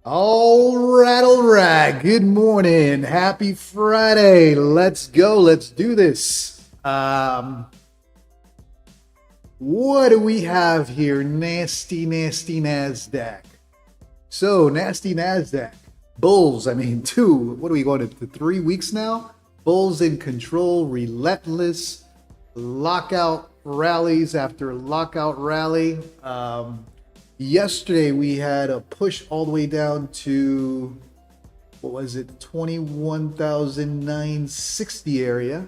All right, all right. Good morning. Happy Friday. Let's go. Let's do this. What do we have here? Nasty, nasty NASDAQ. So, nasty NASDAQ. Bulls, what are we going to 3 weeks now? Bulls in control, relentless, lockout rallies after lockout rally. Yesterday we had a push all the way down to, what was it, 21,960 area,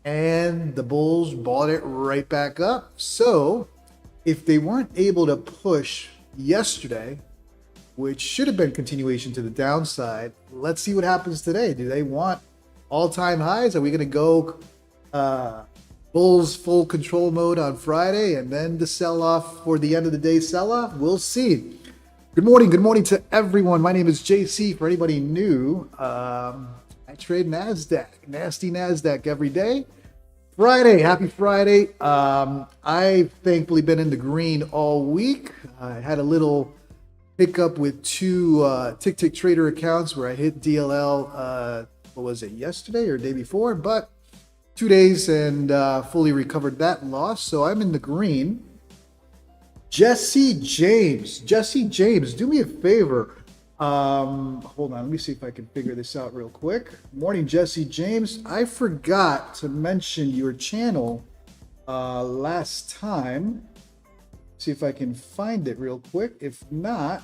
and the bulls bought it right back up. So if they weren't able to push yesterday, which should have been continuation to the downside, let's see what happens today. Do they want all-time highs? Are we going to go bulls full control mode on Friday and then the sell-off for the end of the day sell-off? We'll see. Good morning to everyone. My name is JC. For anybody new, I trade NASDAQ, nasty NASDAQ every day. Friday, happy Friday. I've thankfully been in the green all week. I had a little hiccup with two Tick Trader accounts where I hit DLL, what was it, yesterday or day before, but 2 days and fully recovered that loss. So I'm in the green. Jesse James, do me a favor. Hold on, let me see if I can figure this out real quick. Morning, Jesse James. I forgot to mention your channel last time. See if I can find it real quick. If not,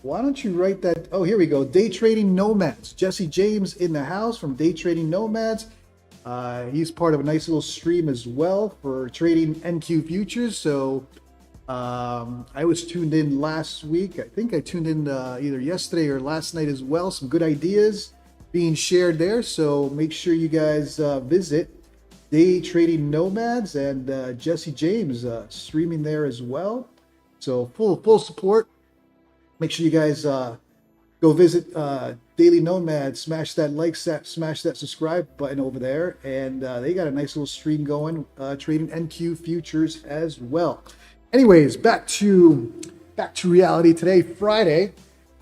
why don't you write that? Oh, here we go. Day Trading Nomads. Jesse James in the house from Day Trading Nomads. He's part of a nice little stream as well for trading NQ Futures. So I was tuned in last week. I think I tuned in either yesterday or last night as well. Some good ideas being shared there. So make sure you guys visit Day Trading Nomads and Jesse James streaming there as well. So full support. Make sure you guys go visit Daily Nomad, smash that like, smash that subscribe button over there, and they got a nice little stream going, trading NQ futures as well. Anyways, back to reality today. Friday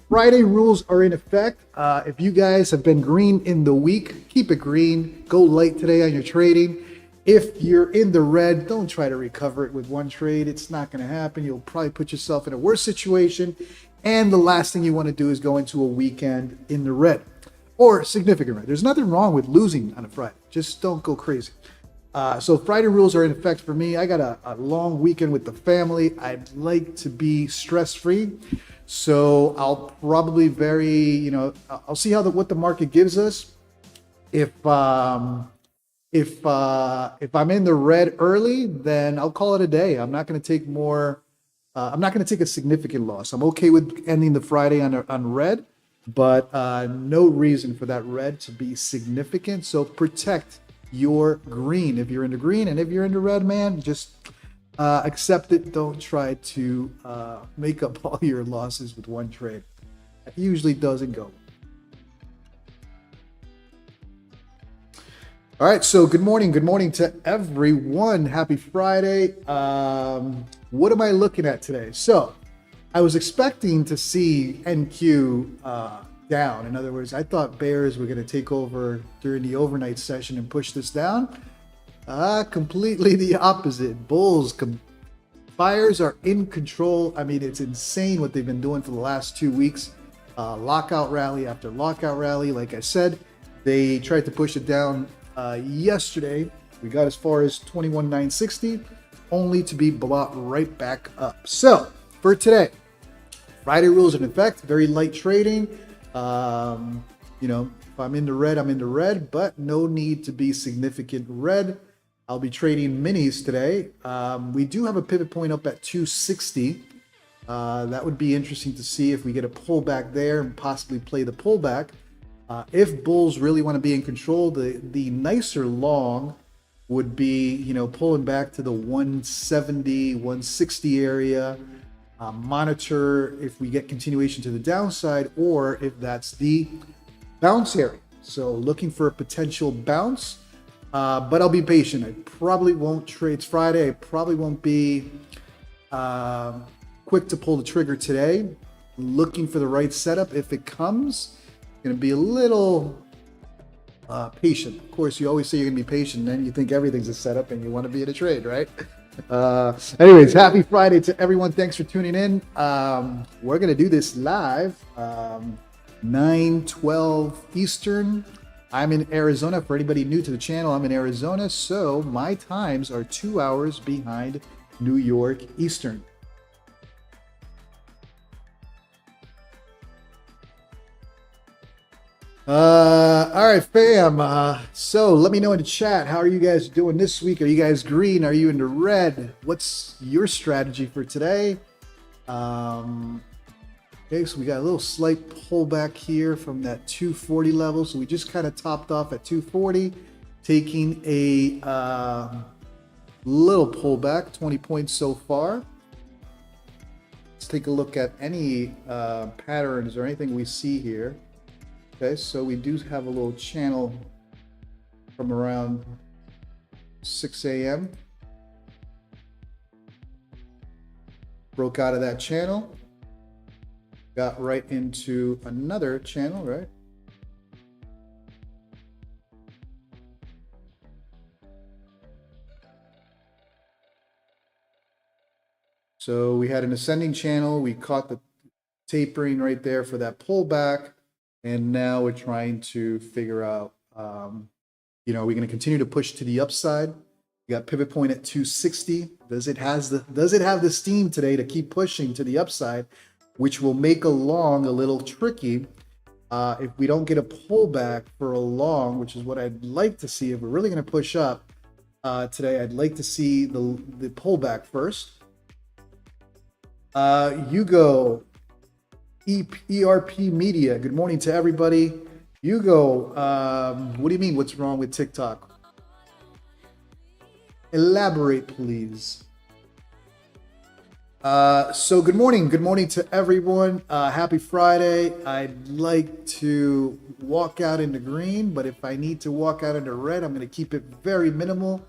rules are in effect. If you guys have been green in the week, keep it green. Go light today on your trading. If you're in the red, don't try to recover it with one trade. It's not going to happen. You'll probably put yourself in a worse situation. And the last thing you want to do is go into a weekend in the red or significant red. There's nothing wrong with losing on a Friday. Just don't go crazy. So Friday rules are in effect for me. I got a long weekend with the family. I'd like to be stress-free. So I'll probably I'll see what the market gives us. If I'm in the red early, then I'll call it a day. I'm not going to take more. I'm not going to take a significant loss. I'm okay with ending the Friday on red, but no reason for that red to be significant. So protect your green if you're in the green, and if you're in the red, man, just accept it. Don't try to make up all your losses with one trade. That usually doesn't go. All right, so good morning to everyone. Happy Friday. What am I looking at today? So I was expecting to see NQ down. In other words, I thought bears were going to take over during the overnight session and push this down. Completely the opposite. Buyers are in control. It's insane what they've been doing for the last 2 weeks. Lockout rally after lockout rally. Like I said, they tried to push it down yesterday. We got as far as 21,960, only to be brought right back up. So for today, Friday rules in effect. Very light trading. If I'm in the red, I'm in the red, but no need to be significant red. I'll be trading minis today. We do have a pivot point up at 260. That would be interesting to see if we get a pullback there and possibly play the pullback. If bulls really want to be in control, the nicer long would be, pulling back to the 170, 160 area. Monitor if we get continuation to the downside or if that's the bounce area. So looking for a potential bounce, but I'll be patient. I probably won't trade. It's Friday. I probably won't be quick to pull the trigger today. looking for the right setup. If it comes, going to be a little patient. Of course, you always say you're going to be patient, and then you think everything's a setup and you want to be in a trade, right? Anyways, happy Friday to everyone. Thanks for tuning in. We're going to do this live, 9:12 Eastern. I'm in Arizona. For anybody new to the channel, I'm in Arizona, so my times are 2 hours behind New York Eastern. All right, fam. So let me know in the chat, how are you guys doing this week? Are you guys green? Are you into red? What's your strategy for today? Okay, so we got a little slight pullback here from that 240 level. So we just kind of topped off at 240, taking a little pullback, 20 points so far. Let's take a look at any patterns or anything we see here. Okay, so we do have a little channel from around 6 a.m. Broke out of that channel, got right into another channel, right? So we had an ascending channel. We caught the tapering right there for that pullback. And now we're trying to figure out, are we going to continue to push to the upside? We got pivot point at 260. Does it have the steam today to keep pushing to the upside, which will make a long a little tricky if we don't get a pullback for a long, which is what I'd like to see. If we're really going to push up today, I'd like to see the pullback first. Hugo. ERP Media, good morning to everybody. Hugo, what do you mean, what's wrong with TikTok? Elaborate, please. So good morning to everyone. Happy Friday. I'd like to walk out into green, but if I need to walk out into red, I'm going to keep it very minimal.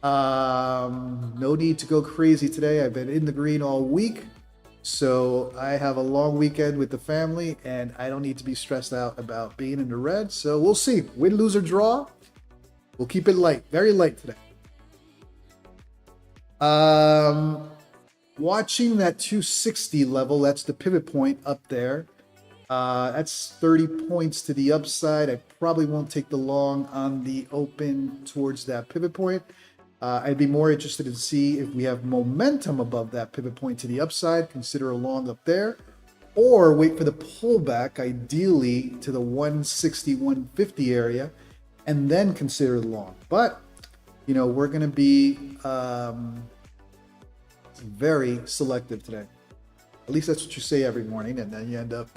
No need to go crazy today. I've been in the green all week. So I have a long weekend with the family, and I don't need to be stressed out about being in the red. So we'll see. Win, lose, or draw. We'll keep it light, very light today. Watching that 260 level, that's the pivot point up there. That's 30 points to the upside. I probably won't take the long on the open towards that pivot point. I'd be more interested to see if we have momentum above that pivot point to the upside, consider a long up there, or wait for the pullback, ideally to the 160, 150 area, and then consider the long. But, we're going to be very selective today. At least that's what you say every morning, and then you end up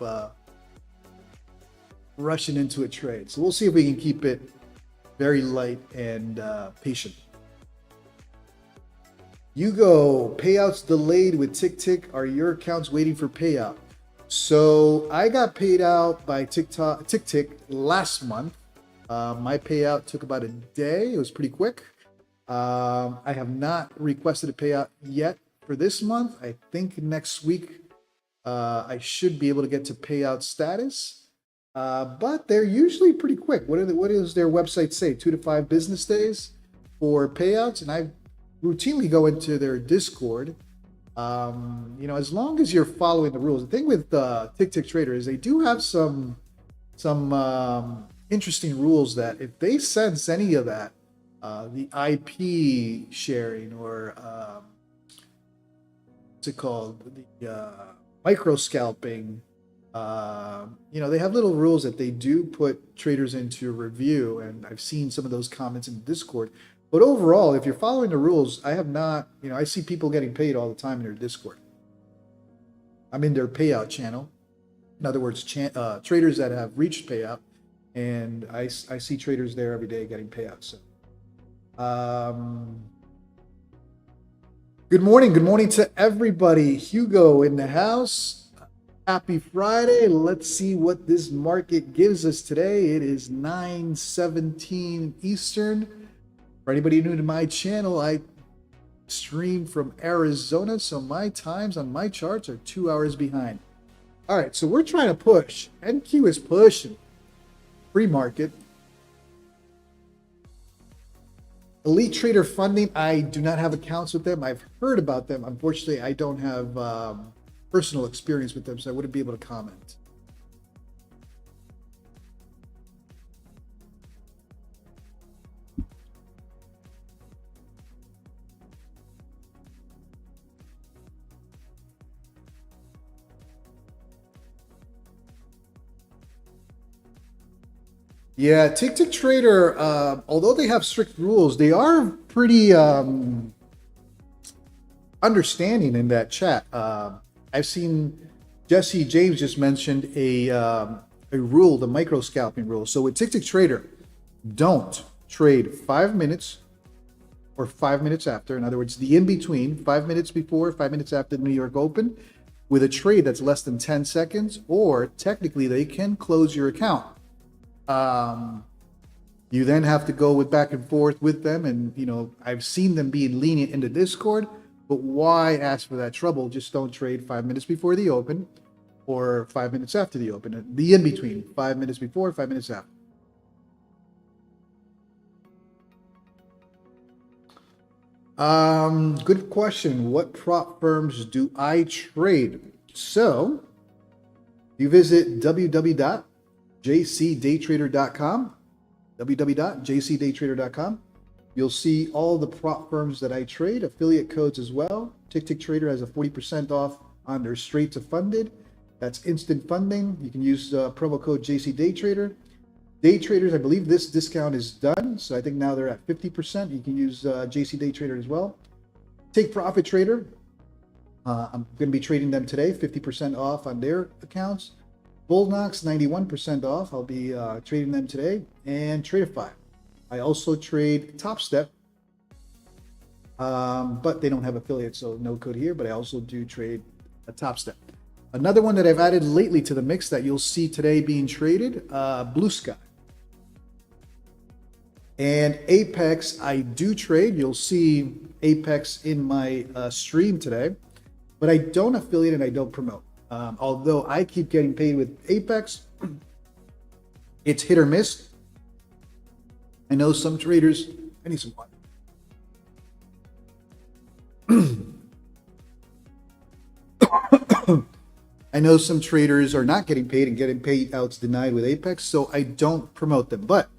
rushing into a trade. So we'll see if we can keep it very light and patient. Hugo, payouts delayed with TickTick. Are your accounts waiting for payout? So I got paid out by TickTick last month. My payout took about a day. It was pretty quick. I have not requested a payout yet for this month. I think next week I should be able to get to payout status. But they're usually pretty quick. What does their website say? 2 to 5 business days for payouts, and I routinely go into their Discord. As long as you're following the rules. The thing with TickTick Trader is they do have some interesting rules that if they sense any of that, the IP sharing or what's it called, the micro scalping, they have little rules that they do put traders into review, and I've seen some of those comments in Discord. But overall, if you're following the rules, I have not, I see people getting paid all the time in their Discord. I'm in their payout channel. In other words, traders that have reached payout, and I see traders there every day getting payouts. So, good morning to everybody. Hugo in the house. Happy Friday. Let's see what this market gives us today. It is 9:17 Eastern. For anybody new to my channel, I stream from Arizona, so my times on my charts are 2 hours behind. All right, so we're trying to push. NQ is pushing. Free market. Elite Trader Funding, I do not have accounts with them. I've heard about them. Unfortunately, I don't have personal experience with them, so I wouldn't be able to comment. Yeah, Tick Trader, although they have strict rules, they are pretty understanding in that chat. I've seen Jesse James just mentioned a rule, the micro scalping rule. So with Tick Trader, don't trade 5 minutes or 5 minutes after. In other words, the in between, 5 minutes before, 5 minutes after the New York Open, with a trade that's less than 10 seconds, or technically they can close your account. You then have to go back and forth with them, and I've seen them being lenient in the Discord, but why ask for that trouble? Just don't trade 5 minutes before the open or 5 minutes after the open. The in between, 5 minutes before, 5 minutes after. Good question. What prop firms do I trade? So you visit www.jcdaytrader.com, www.jcdaytrader.com. You'll see all the prop firms that I trade, affiliate codes as well. Tick Trader has a 40% off on their straight to funded. That's instant funding. You can use promo code JCDaytrader. Day traders, I believe this discount is done, so I think now they're at 50%. You can use JC Day Trader as well. Take Profit Trader. I'm going to be trading them today, 50% off on their accounts. Bulenox, 91% off. I'll be trading them today. And Tradeify. I also trade Topstep, but they don't have affiliates, so no code here, but I also do trade a Topstep. Another one that I've added lately to the mix that you'll see today being traded, Blue Sky. And Apex, I do trade. You'll see Apex in my stream today, but I don't affiliate and I don't promote. Although I keep getting paid with Apex, it's hit or miss. I know some traders, I need some water. I know some traders are not getting paid and getting payouts denied with Apex, so I don't promote them. But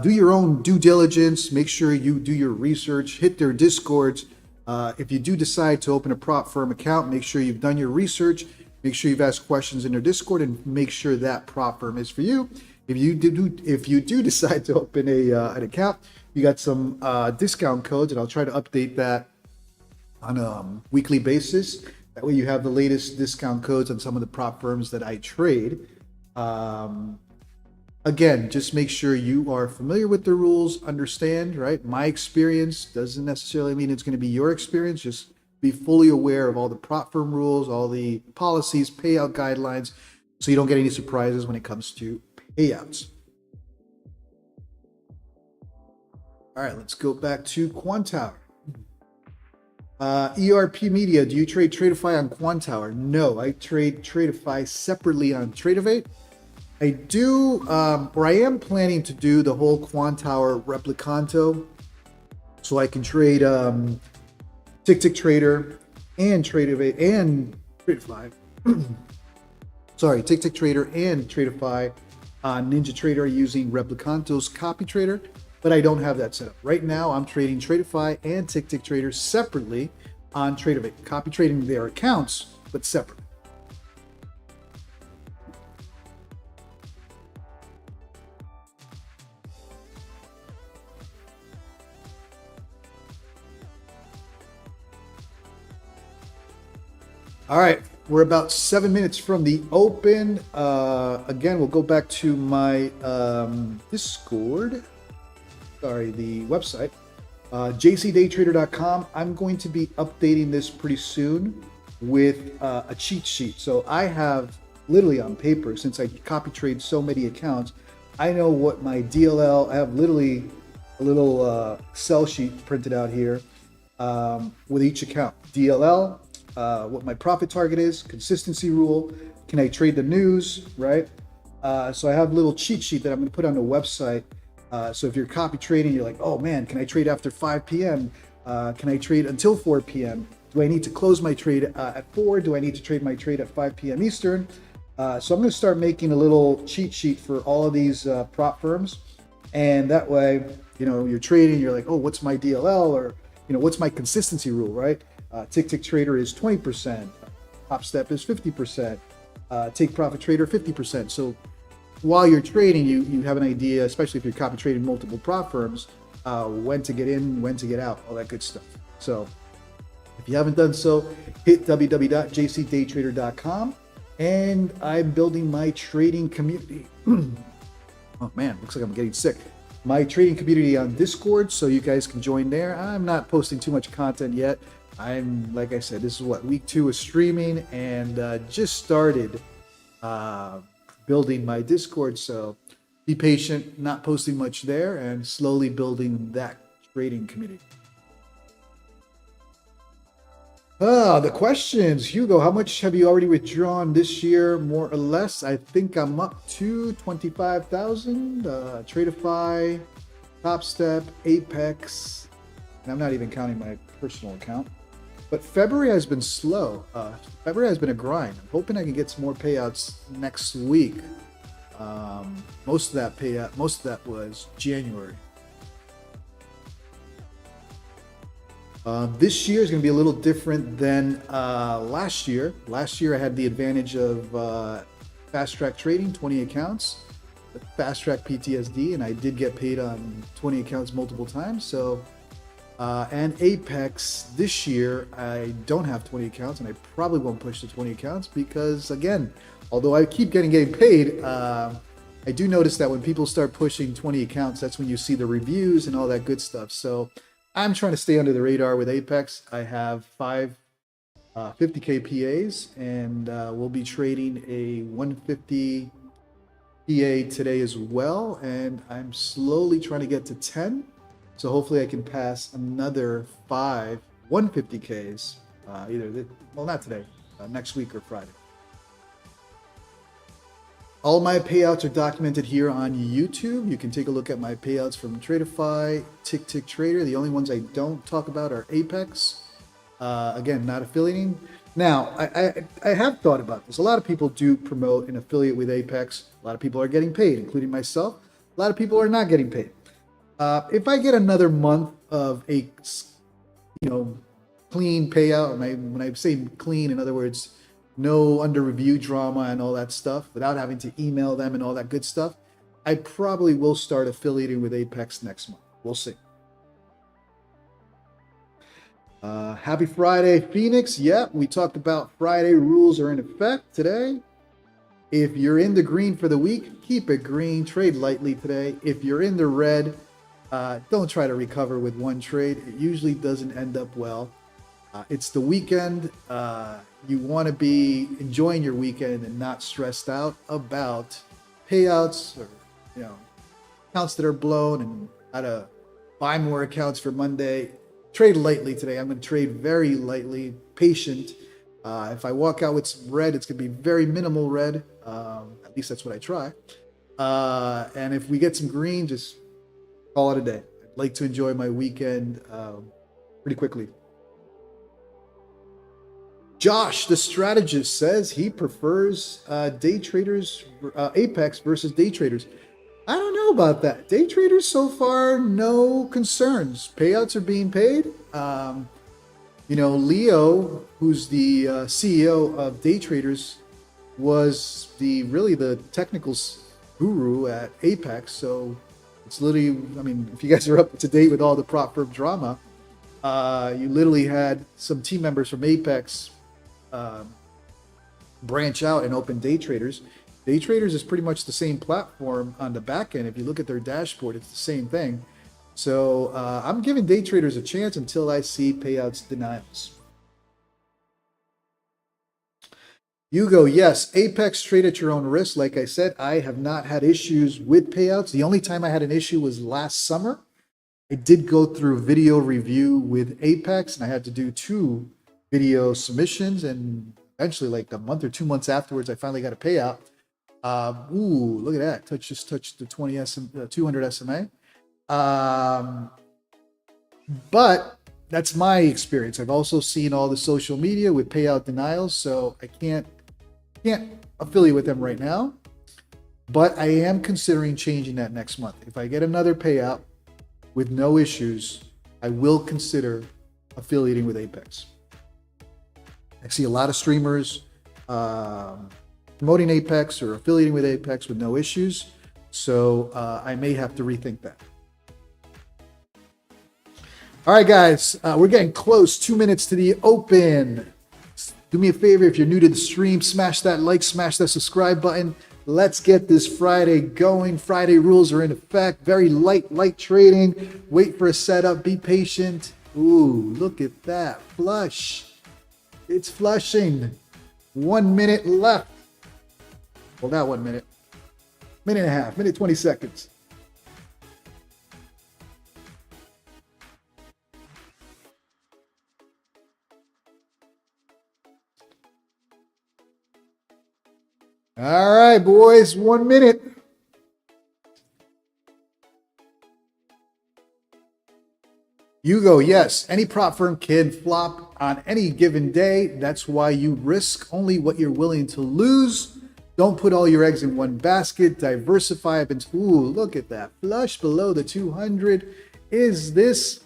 do your own due diligence. Make sure you do your research. Hit their Discords. If you do decide to open a prop firm account, make sure you've done your research. Make sure you've asked questions in their Discord, and make sure that prop firm is for you. If you do decide to open an account, you got some discount codes, and I'll try to update that on a weekly basis. That way you have the latest discount codes on some of the prop firms that I trade. Again, just make sure you are familiar with the rules, understand, right? My experience doesn't necessarily mean it's going to be your experience. Just be fully aware of all the prop firm rules, all the policies, payout guidelines, so you don't get any surprises when it comes to payouts. All right, let's go back to Quantower. ERP Media, do you trade Tradeify on Quantower? No, I trade Tradeify separately on Tradeivate. I do, or I am planning to do the whole Quantower replicanto, so I can trade Tick Trader and Tradeivate and Tradeify. Sorry, Tick Trader and Tradeify on Ninja Trader using Replicanto's copy trader, but I don't have that set up. Right now, I'm trading Tradeify and Tick Trader separately on Tradeivate, copy trading their accounts, but separate. All right, we're about 7 minutes from the open. Again, we'll go back to my Discord. Sorry, the website, jcdaytrader.com. I'm going to be updating this pretty soon with a cheat sheet. So I have literally on paper, since I copy trade so many accounts, I know what my DLL, I have literally a little Excel sheet printed out here with each account. DLL, what my profit target is, consistency rule, Can I trade the news, right? So I have a little cheat sheet that I'm going to put on the website. So if you're copy trading, you're like, oh man, can I trade after 5 p.m.? Can I trade until 4 p.m.? Do I need to close my trade at 4? Do I need to trade my trade at 5 p.m. Eastern? So I'm going to start making a little cheat sheet for all of these prop firms. And that way, you're trading, you're like, oh, what's my DLL? Or, what's my consistency rule, right? Tick Trader is 20%. Topstep is 50%. Take Profit Trader 50%. So while you're trading, you have an idea, especially if you're copy trading multiple prop firms, when to get in, when to get out, all that good stuff. So if you haven't done so, hit www.jcdaytrader.com, and I'm building my trading community. Oh man, looks like I'm getting sick. My trading community on Discord, so you guys can join there. I'm not posting too much content yet. Like I said, this is week 2 of streaming, and just started building my Discord. So be patient, not posting much there, and slowly building that trading community. The questions. Hugo, how much have you already withdrawn this year, more or less? I think I'm up to 25,000. Tradeify, Topstep, Apex, and I'm not even counting my personal account. But February has been slow. February has been a grind. I'm hoping I can get some more payouts next week. Most of that was January. This year is going to be a little different than last year. Last year I had the advantage of fast track trading, 20 accounts, fast track PTSD, and I did get paid on 20 accounts multiple times. So, and Apex this year, I don't have 20 accounts, and I probably won't push to 20 accounts because, again, although I keep getting paid, I do notice that when people start pushing 20 accounts, that's when you see the reviews and all that good stuff. So I'm trying to stay under the radar with Apex. I have 5 50K PAs, and we'll be trading a 150 PA today as well. And I'm slowly trying to get to 10. So hopefully I can pass another 5 150Ks, not today, next week or Friday. All my payouts are documented here on YouTube. You can take a look at my payouts from Tradeify, Tick Trader. The only ones I don't talk about are Apex. Again, not affiliating. Now, I have thought about this. A lot of people do promote an affiliate with Apex. A lot of people are getting paid, including myself. A lot of people are not getting paid. If I get another month of a clean payout, when I say clean, in other words, no under review drama and all that stuff, without having to email them and all that good stuff, I probably will start affiliating with Apex next month. We'll see. Happy Friday, Phoenix. Yeah, we talked about Friday rules are in effect today. If you're in the green for the week, keep it green. Trade lightly today. If you're in the red, don't try to recover with one trade. It usually doesn't end up well. It's the weekend. You want to be enjoying your weekend and not stressed out about payouts or accounts that are blown and how to buy more accounts for Monday. Trade lightly today. I'm going to trade very lightly, patient. If I walk out with some red, it's going to be very minimal red. At least that's what I try. And if we get some green, just call it a day. I'd like to enjoy my weekend pretty quickly. Josh, the strategist, says he prefers day traders, Apex versus day traders. I don't know about that. Day traders so far, no concerns. Payouts are being paid. Leo, who's the CEO of Day Traders, was really the technical guru at Apex. So it's literally, if you guys are up to date with all the prop firm drama, you literally had some team members from Apex branch out and open Day Traders. Day Traders is pretty much the same platform on the back end. If you look at their dashboard, it's the same thing. So I'm giving Day Traders a chance until I see payouts denials. Hugo, yes, Apex, trade at your own risk. Like I said, I have not had issues with payouts. The only time I had an issue was last summer. I did go through video review with Apex, and I had to do 2 video submissions, and eventually, like a month or 2 months afterwards, I finally got a payout. Ooh, look at that. Just touched the 200 SMA. But that's my experience. I've also seen all the social media with payout denials, so I can't affiliate with them right now. But I am considering changing that next month. If I get another payout with no issues, I will consider affiliating with Apex. I see a lot of streamers promoting Apex or affiliating with Apex with no issues, so I may have to rethink that. All right, guys, we're getting close. 2 minutes to the open. Do me a favor, if you're new to the stream, smash that like, smash that subscribe button. Let's get this Friday going. Friday rules are in effect. Very light trading. Wait for a setup. Be patient. Ooh, look at that. Flush. It's flushing. 1 minute left. Well, not 1 minute. Minute and a half. Minute 20 seconds. All right, boys, 1 minute. Hugo, yes, any prop firm can flop on any given day. That's why you risk only what you're willing to lose. Don't put all your eggs in one basket. Diversify. Ooh, look at that. Flush below the 200. Is this...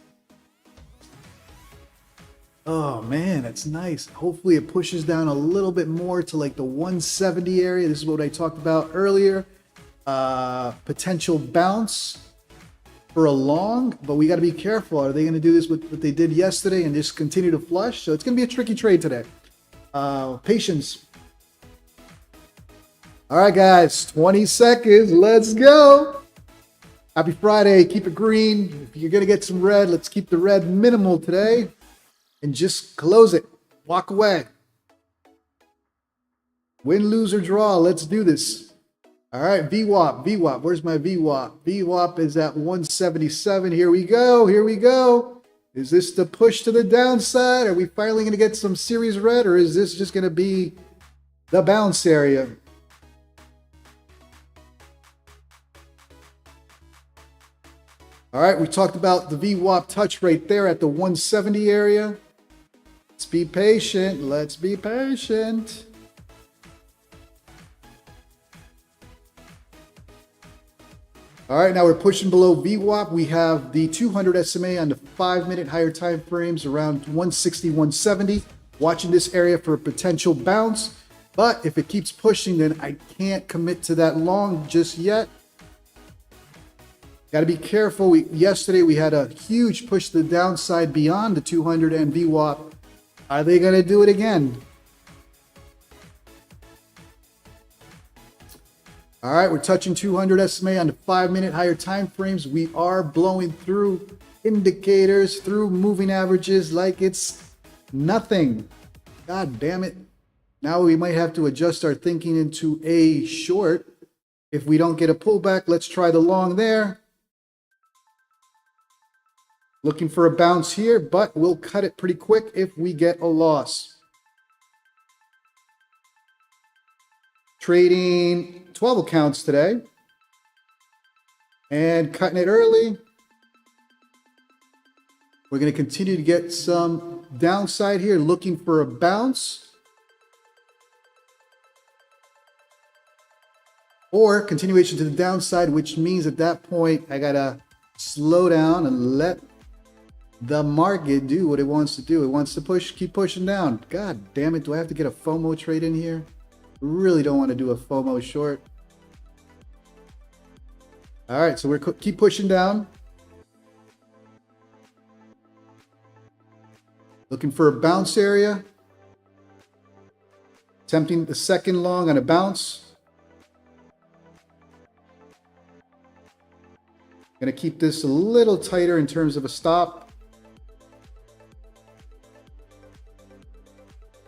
Oh man, that's nice. Hopefully it pushes down a little bit more to like the 170 area. This is what I talked about earlier. Potential bounce for a long, but we got to be careful. Are they going to do this with what they did yesterday and just continue to flush? So it's going to be a tricky trade today. Patience. All right, guys, 20 seconds. Let's go. Happy Friday. Keep it green. If you're going to get some red, let's keep the red minimal today. And just close it. Walk away. Win, lose, or draw. Let's do this. All right, VWAP. VWAP. Where's my VWAP? VWAP is at 177. Here we go. Here we go. Is this the push to the downside? Are we finally going to get some series red, or is this just going to be the bounce area? All right, we talked about the VWAP touch right there at the 170 area. Let's be patient. Let's be patient. All right, now we're pushing below VWAP. We have the 200 SMA on the 5-minute higher time frames around 160, 170. Watching this area for a potential bounce. But if it keeps pushing, then I can't commit to that long just yet. Got to be careful. Yesterday we had a huge push to the downside beyond the 200 and VWAP. Are they going to do it again? All right, we're touching 200 SMA on the 5-minute higher time frames. We are blowing through indicators, through moving averages like it's nothing. God damn it. Now we might have to adjust our thinking into a short. If we don't get a pullback, let's try the long there. Looking for a bounce here, but we'll cut it pretty quick if we get a loss. Trading 12 accounts today. And cutting it early. We're going to continue to get some downside here, looking for a bounce. Or continuation to the downside, which means at that point, I got to slow down and let the market do what it wants to do. It wants to push, keep pushing down. God damn it. Do I have to get a FOMO trade in here? Really don't want to do a FOMO short. All right, so we're keep pushing down. Looking for a bounce area. Attempting the second long on a bounce. Going to keep this a little tighter in terms of a stop.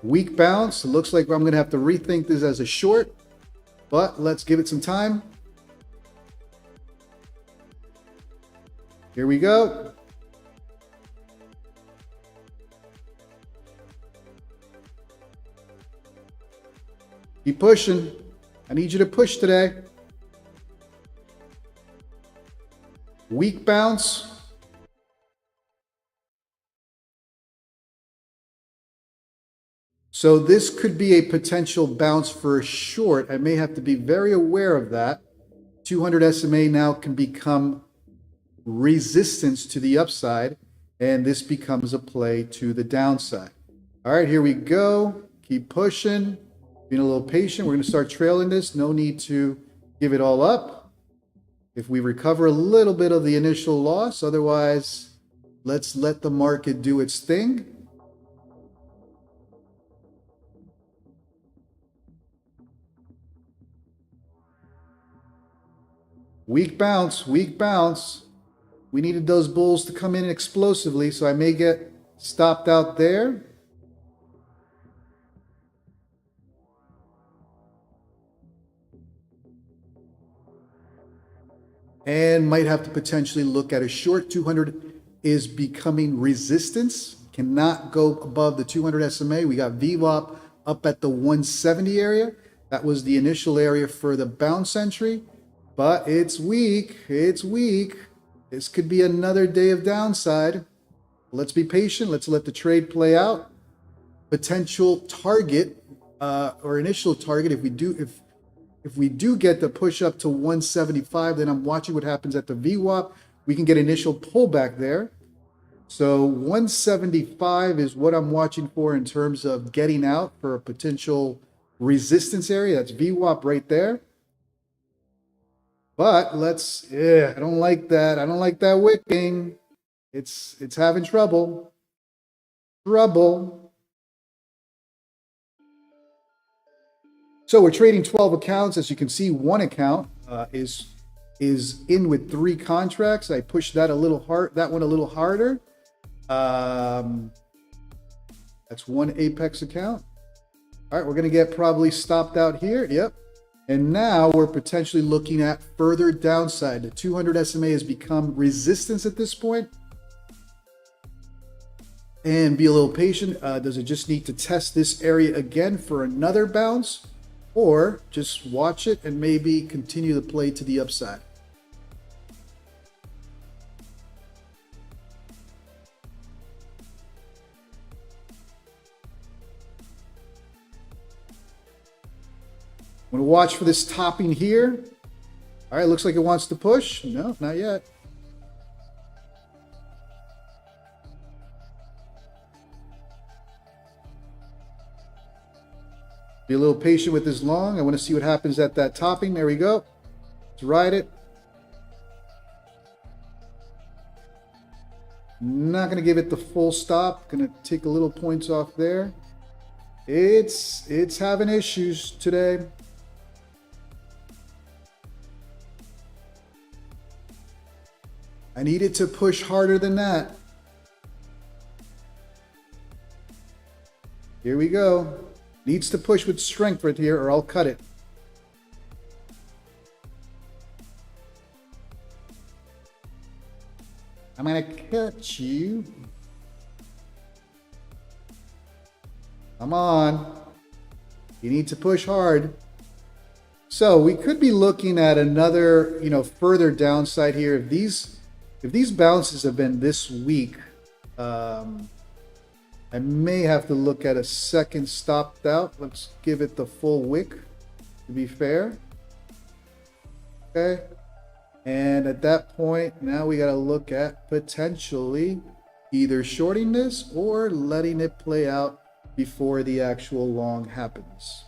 Weak bounce. It looks like I'm going to have to rethink this as a short, but let's give it some time. Here we go. Keep pushing. I need you to push today. Weak bounce. So this could be a potential bounce for a short. I may have to be very aware of that. 200 SMA now can become resistance to the upside, and this becomes a play to the downside. All right, here we go. Keep pushing. Being a little patient. We're going to start trailing this. No need to give it all up. If we recover a little bit of the initial loss, otherwise, let's let the market do its thing. Weak bounce, weak bounce. We needed those bulls to come in explosively, so I may get stopped out there. And might have to potentially look at a short. 200 is becoming resistance. Cannot go above the 200 SMA. We got VWAP up at the 170 area. That was the initial area for the bounce entry. But it's weak. It's weak. This could be another day of downside. Let's be patient. Let's let the trade play out. Potential target or initial target, if we do get the push up to 175, then I'm watching what happens at the VWAP. We can get initial pullback there. So 175 is what I'm watching for in terms of getting out for a potential resistance area. That's VWAP right there. But I don't like that. I don't like that wicking. It's having trouble. So we're trading 12 accounts. As you can see, one account is in with 3 contracts. I pushed that one a little harder. That's one Apex account. All right, we're going to get probably stopped out here. Yep. And now we're potentially looking at further downside. The 200 SMA has become resistance at this point. And be a little patient. Does it just need to test this area again for another bounce? Or just watch it and maybe continue the play to the upside? I'm going to watch for this topping here. All right, looks like it wants to push. No, not yet. Be a little patient with this long. I want to see what happens at that topping. There we go. Let's ride it. Not going to give it the full stop. Going to take a little points off there. It's having issues today. I need it to push harder than that. Here we go. Needs to push with strength right here or I'll cut it. I'm going to cut you. Come on. You need to push hard. So we could be looking at another, further downside here. If these bounces have been this weak, I may have to look at a second stopped out. Let's give it the full wick to be fair. Okay. And at that point, now we got to look at potentially either shorting this or letting it play out before the actual long happens.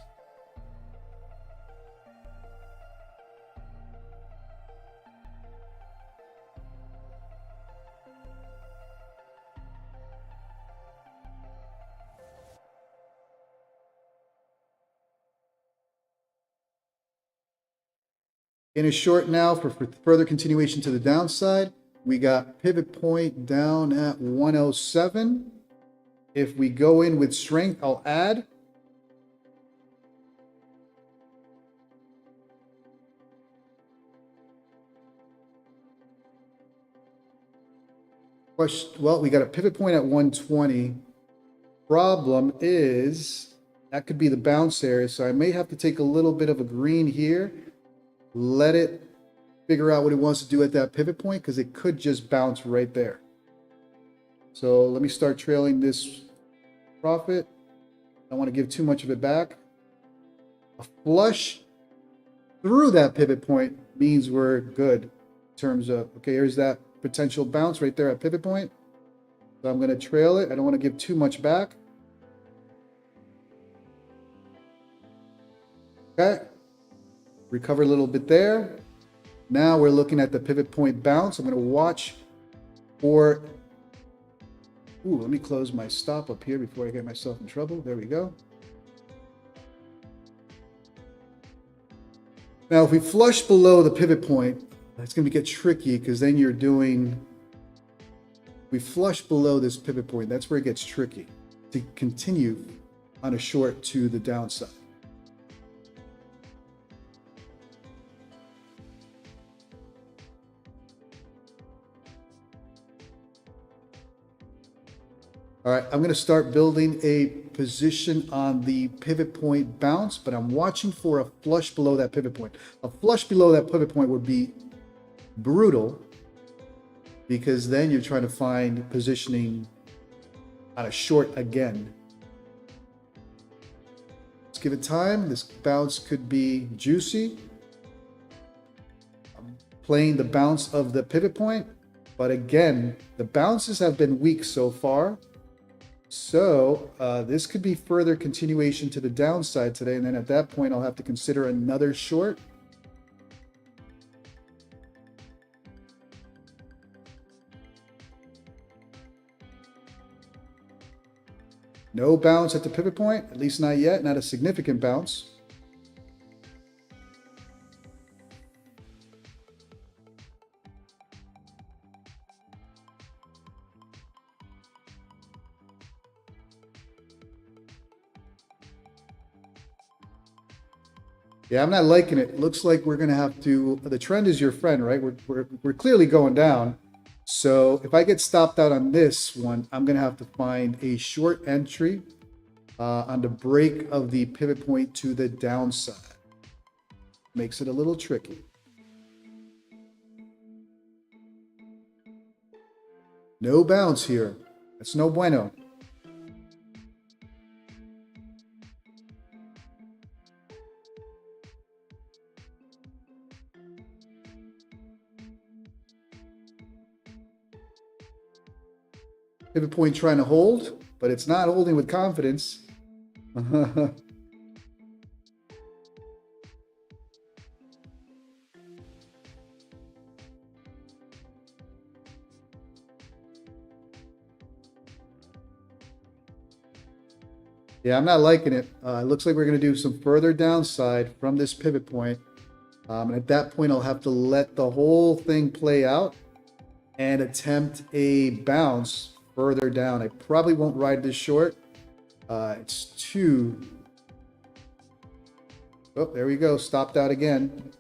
In a short now for further continuation to the downside, we got pivot point down at 107. If we go in with strength, I'll add. Well, we got a pivot point at 120. Problem is that could be the bounce area. So I may have to take a little bit of a green here, let it figure out what it wants to do at that pivot point, because it could just bounce right there. So let me start trailing this profit. I don't want to give too much of it back. A flush through that pivot point means we're good in terms of, okay, here's that potential bounce right there at pivot point. So I'm going to trail it. I don't want to give too much back. Okay. Recover a little bit there. Now we're looking at the pivot point bounce. I'm going to watch for, let me close my stop up here before I get myself in trouble. There we go. Now, if we flush below the pivot point, it's going to get tricky because then you're doing, we flush below this pivot point. That's where it gets tricky to continue on a short to the downside. All right, I'm going to start building a position on the pivot point bounce, but I'm watching for a flush below that pivot point. A flush below that pivot point would be brutal because then you're trying to find positioning on a short again. Let's give it time. This bounce could be juicy. I'm playing the bounce of the pivot point, but again, the bounces have been weak so far. So this could be further continuation to the downside today. And then at that point, I'll have to consider another short. No bounce at the pivot point, at least not yet, not a significant bounce. Yeah, I'm not liking it. Looks like we're going to have to, the trend is your friend, right? We're clearly going down. So if I get stopped out on this one, I'm going to have to find a short entry on the break of the pivot point to the downside. Makes it a little tricky. No bounce here. That's no bueno. Pivot point trying to hold, but it's not holding with confidence. Yeah, I'm not liking it. It looks like we're going to do some further downside from this pivot point. And at that point, I'll have to let the whole thing play out and attempt a bounce further down. I probably won't ride this short. It's too... Oh, there we go. Stopped out again.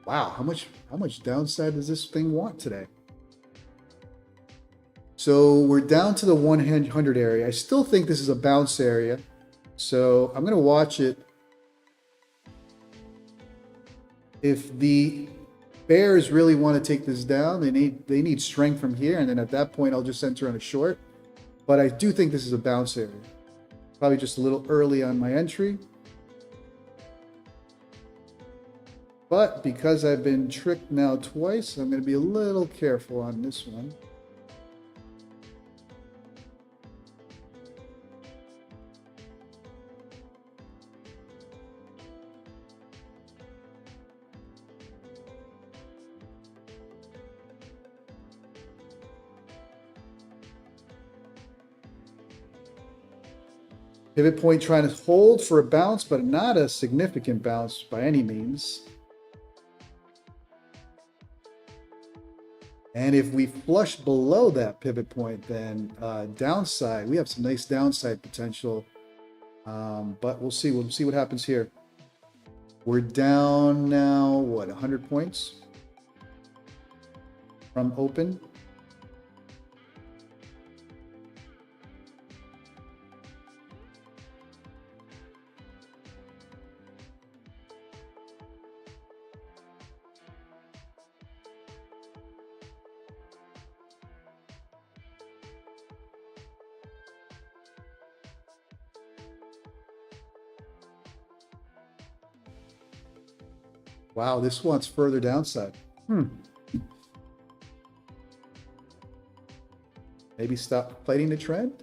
Wow, how much downside does this thing want today? So we're down to the 100 area. I still think this is a bounce area. So I'm going to watch it. If the bears really want to take this down, they need strength from here, and then at that point I'll just enter on a short. But I do think this is a bounce area. Probably just a little early on my entry. But because I've been tricked now twice, I'm going to be a little careful on this one. Pivot point trying to hold for a bounce, but not a significant bounce by any means. And if we flush below that pivot point, then downside, we have some nice downside potential. But we'll see. We'll see what happens here. We're down now, what, 100 points from open. Wow, this wants further downside. Maybe stop fighting the trend.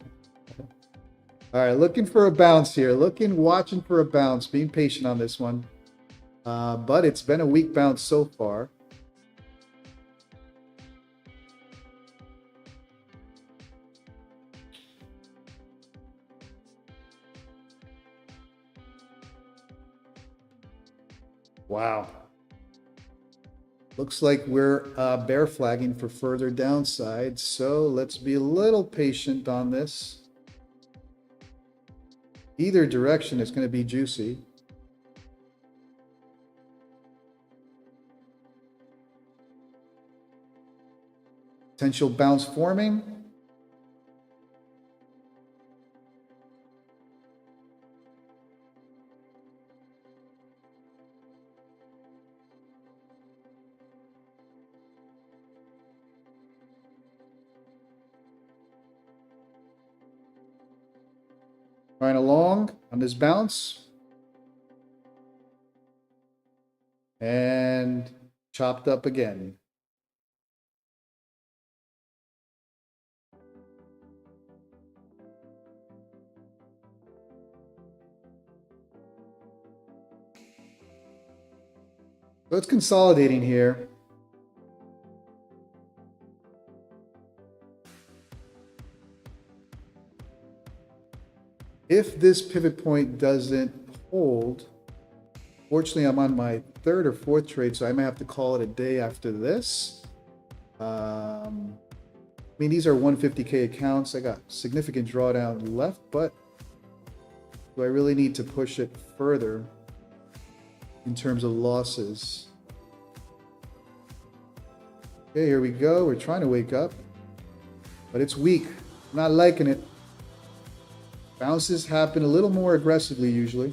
All right, looking for a bounce here. Watching for a bounce. Being patient on this one. But it's been a weak bounce so far. Wow. Looks like we're bear flagging for further downside. So let's be a little patient on this. Either direction is going to be juicy. Potential bounce forming. Right along on this bounce. And chopped up again. So it's consolidating here. If this pivot point doesn't hold, fortunately I'm on my third or fourth trade, so I may have to call it a day after this. I mean, these are 150K accounts. I got significant drawdown left, but do I really need to push it further in terms of losses? Okay, here we go. We're trying to wake up, but it's weak. I'm not liking it. Bounces happen a little more aggressively usually.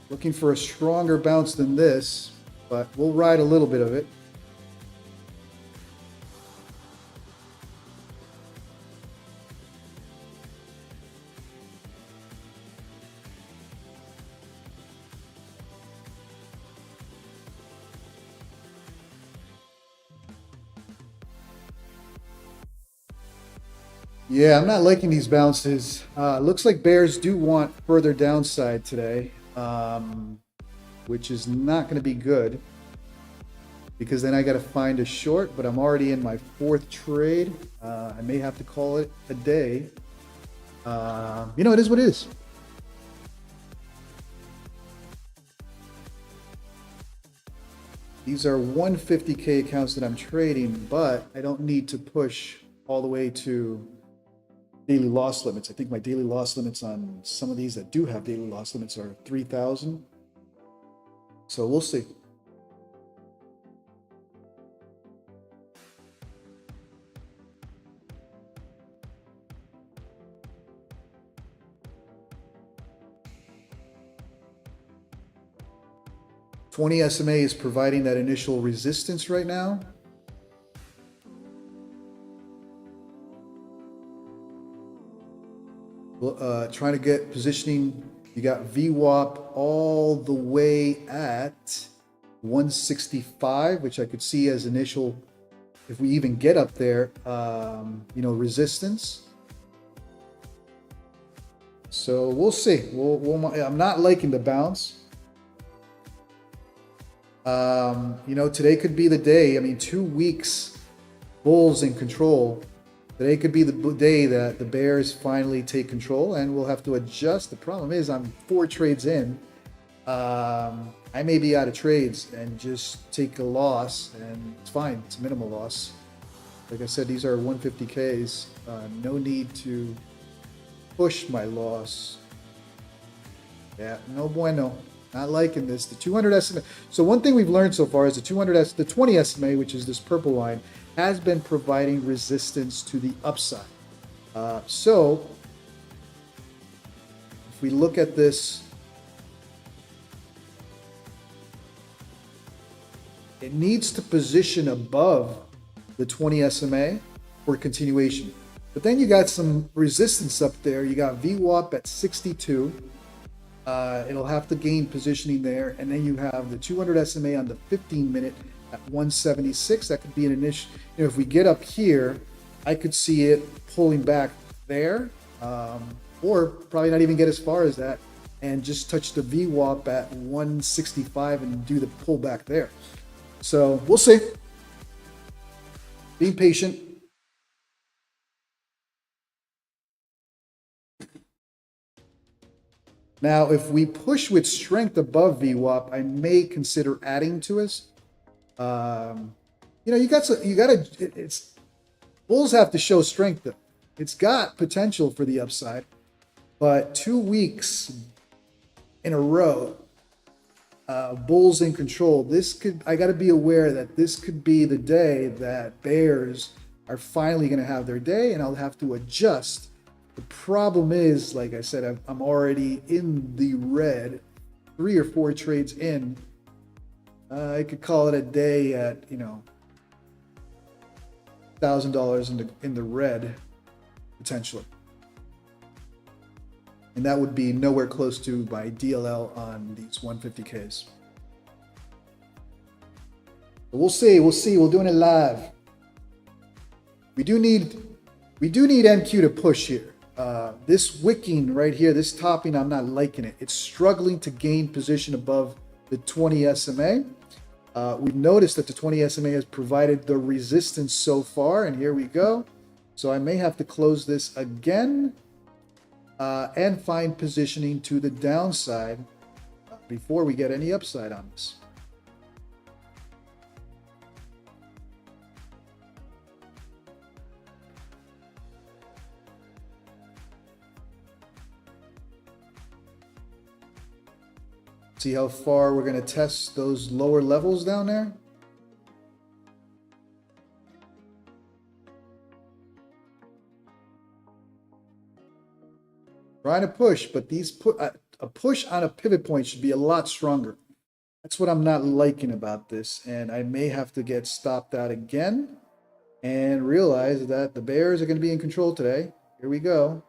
Looking for a stronger bounce than this, but we'll ride a little bit of it. Yeah, I'm not liking these bounces. Looks like bears do want further downside today, which is not going to be good because then I got to find a short, but I'm already in my fourth trade. I may have to call it a day. You know, it is what it is. These are 150K accounts that I'm trading, but I don't need to push all the way to daily loss limits. I think my daily loss limits on some of these that do have daily loss limits are 3,000. So we'll see. $20 SMA is providing that initial resistance right now. Trying to get positioning. You got VWAP all the way at 165, which I could see as initial, if we even get up there, you know, resistance. So we'll see. I'm not liking the bounce. You know, today could be the day. I mean, 2 weeks, bulls in control. Today could be the day that the bears finally take control, and we'll have to adjust. The problem is I'm 4 trades in. I may be out of trades and just take a loss, and it's fine. It's a minimal loss. Like I said, these are 150Ks. No need to push my loss. Yeah, no bueno. Not liking this. The 200 SMA. So one thing we've learned so far is the 20 SMA, which is this purple line, has been providing resistance to the upside. So if we look at this, it needs to position above the 20 SMA for continuation. But then you got some resistance up there. You got VWAP at 62. It'll have to gain positioning there, and then you have the 200 SMA on the 15-minute at 176. That could be an initial. If we get up here, I could see it pulling back there, or probably not even get as far as that, and just touch the VWAP at 165 and do the pullback there. So we'll see. Being patient. Now, if we push with strength above VWAP, I may consider adding to us. It's bulls have to show strength though. It's got potential for the upside, but 2 weeks in a row, bulls in control. I got to be aware that this could be the day that bears are finally going to have their day, and I'll have to adjust. The problem is, like I said, I'm already in the red, 3 or 4 trades in. I could call it a day at $1,000 in the red potentially, and that would be nowhere close to my DLL on these 150Ks. But we'll see. We're doing it live. We do need NQ to push here. This wicking right here, this topping, I'm not liking it. It's struggling to gain position above the 20 SMA. We've noticed that the 20 SMA has provided the resistance so far, and here we go. So I may have to close this again and find positioning to the downside before we get any upside on this. See how far we're going to test those lower levels down there. Trying to push, but a push on a pivot point should be a lot stronger. That's what I'm not liking about this, and I may have to get stopped out again and realize that the bears are going to be in control today. Here we go.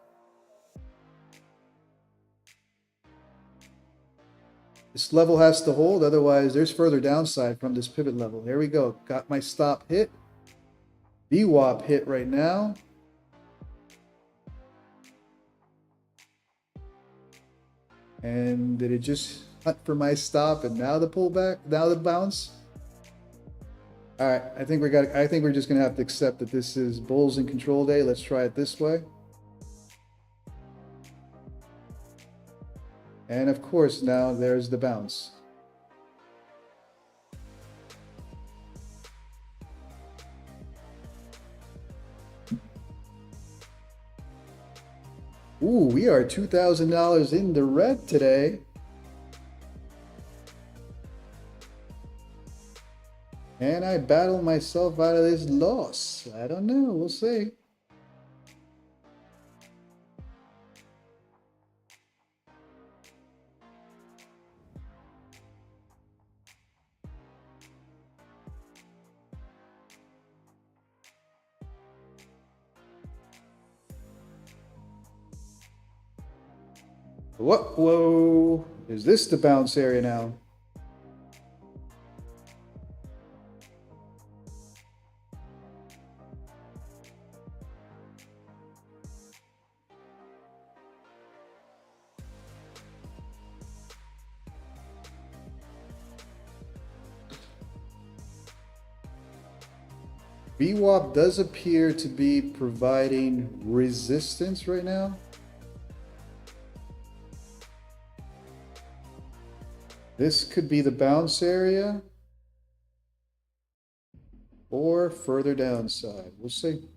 This level has to hold, otherwise there's further downside from this pivot level. Here we go. Got my stop hit. VWAP hit right now. And did it just hunt for my stop and now the pullback, now the bounce? All right, I think we're just gonna have to accept that this is bulls in control day. Let's try it this way. And of course, now there's the bounce. Ooh, we are $2,000 in the red today. And I battle myself out of this loss. I don't know, we'll see. Whoa, is this the bounce area now? VWAP does appear to be providing resistance right now. This could be the bounce area or further downside. We'll see.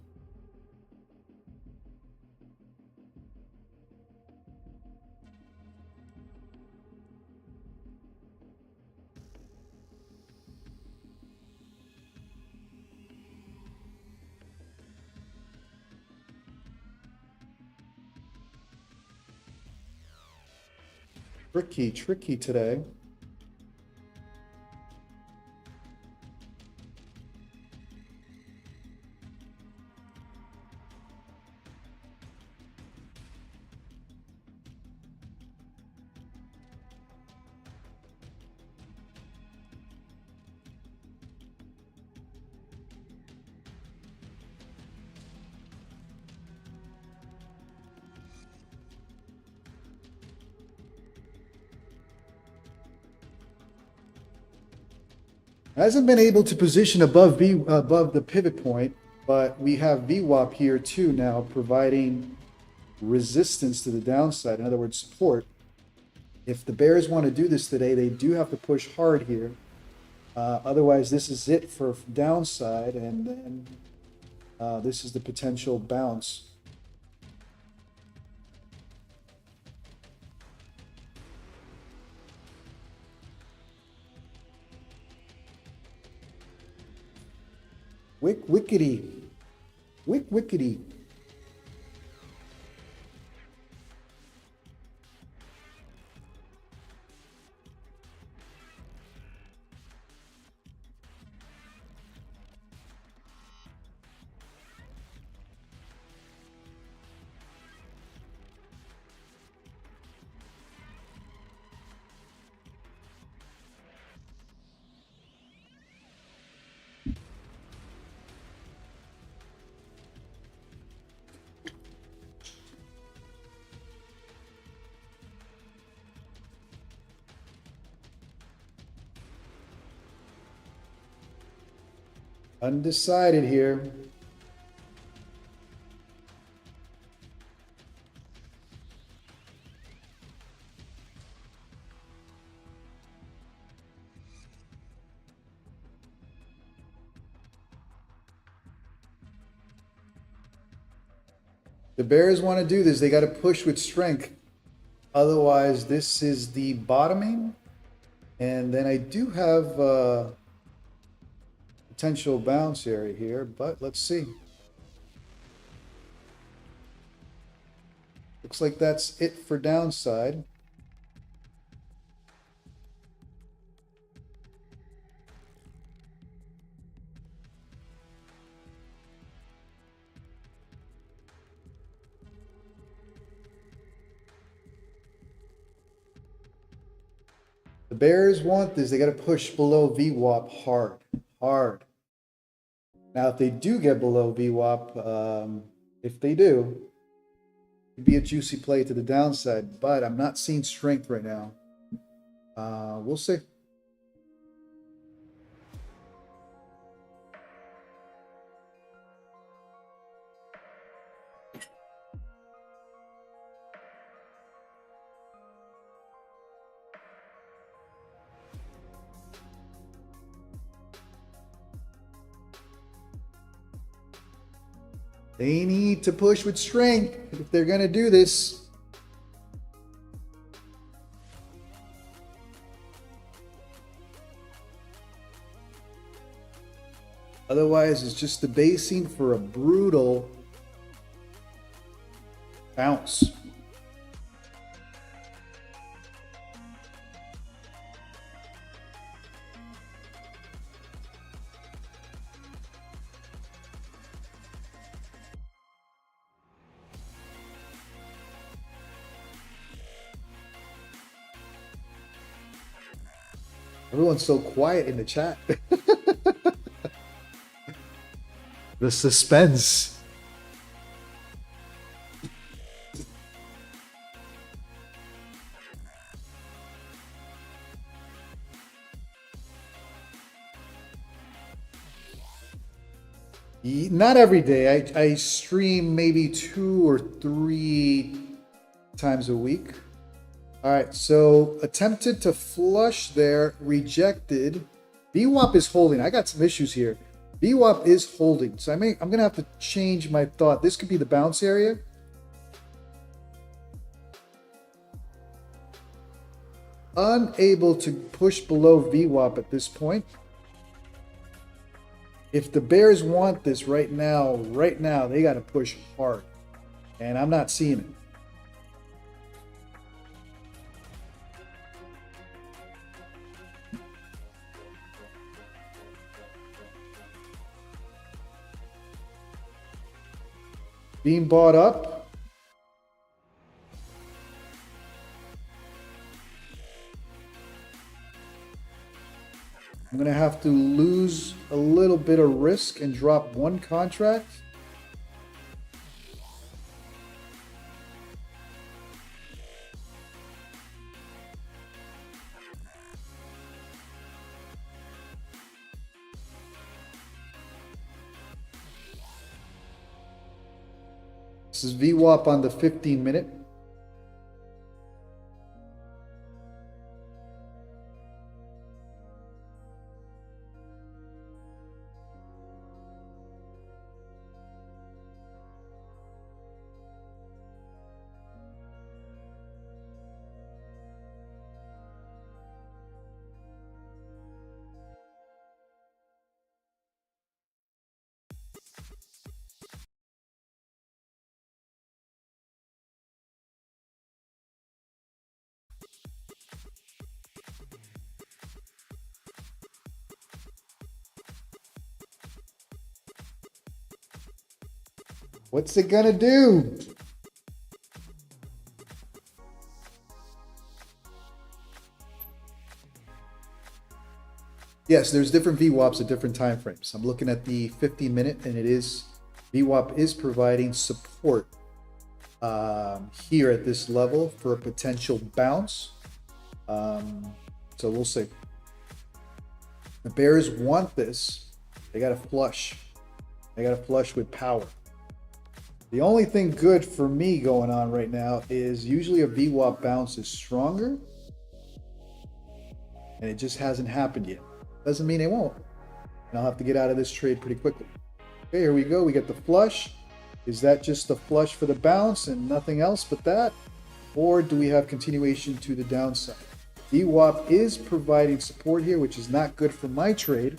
Tricky today. Hasn't been able to position above the pivot point, but we have VWAP here too now, providing resistance to the downside. In other words, support. If the bears want to do this today, they do have to push hard here. Otherwise, this is it for downside, and then this is the potential bounce. Wickety. Wickety. Undecided here. The bears want to do this. They got to push with strength. Otherwise, this is the bottoming. And then I do have potential bounce area here, but let's see. Looks like that's it for downside. The bears want this. They got to push below VWAP hard. Now, if they do get below VWAP, if they do, it'd be a juicy play to the downside. But I'm not seeing strength right now. We'll see. They need to push with strength if they're going to do this. Otherwise, it's just the basing for a brutal bounce. Everyone's so quiet in the chat. The suspense. Not every day. I stream maybe 2 or 3 times a week. All right, so attempted to flush there, rejected. VWAP is holding. I got some issues here. VWAP is holding, so I'm gonna have to change my thought. This could be the bounce area. Unable to push below VWAP at this point. If the bears want this right now, they got to push hard, and I'm not seeing it. Being bought up. I'm going to have to lose a little bit of risk and drop 1 contract. This is VWAP on the 15-minute. What's it gonna do? Yes, there's different VWAPs at different time frames. I'm looking at the 15-minute, and it is VWAP is providing support here at this level for a potential bounce. So we'll see. The bears want this. They got to flush. They got to flush with power. The only thing good for me going on right now is usually a VWAP bounce is stronger, and it just hasn't happened yet. Doesn't mean it won't. And I'll have to get out of this trade pretty quickly. Okay, here we go. We get the flush. Is that just the flush for the bounce and nothing else but that? Or do we have continuation to the downside? VWAP is providing support here, which is not good for my trade.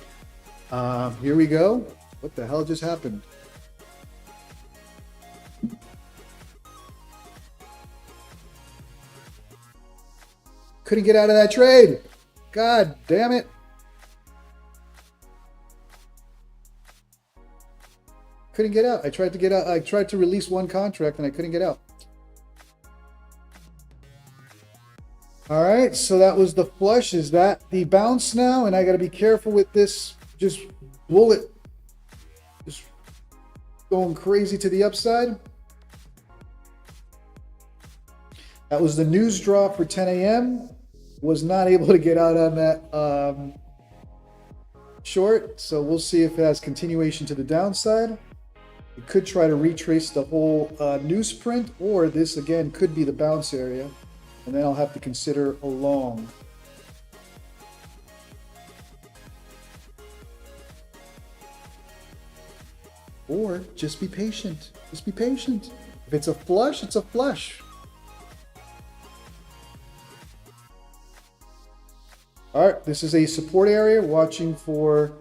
Here we go. What the hell just happened? Couldn't get out of that trade. God damn it. Couldn't get out. I tried to get out. I tried to release one contract and I couldn't get out. All right, so that was the flush. Is that the bounce now? And I got to be careful with this just bullet just going crazy to the upside. That was the news drop for 10 a.m. Was not able to get out on that short. So we'll see if it has continuation to the downside. It could try to retrace the whole newsprint, or this again could be the bounce area. And then I'll have to consider a long. Or just be patient. Just be patient. If it's a flush, it's a flush. All right, this is a support area, watching for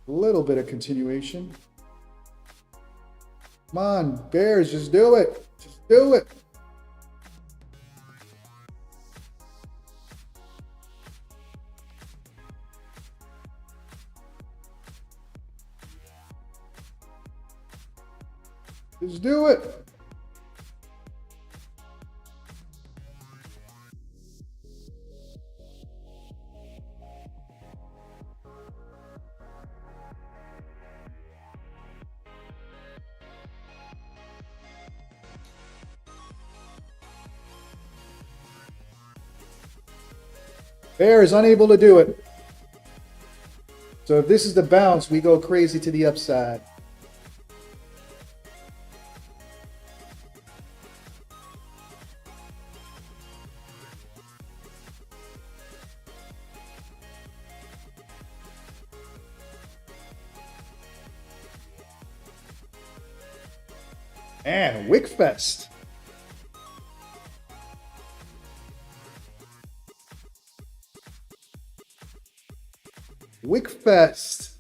a little bit of continuation. Come on, bears, just do it. Just do it. Just do it. Bear is unable to do it. So if this is the bounce, we go crazy to the upside. And Wickfest. Wickfest.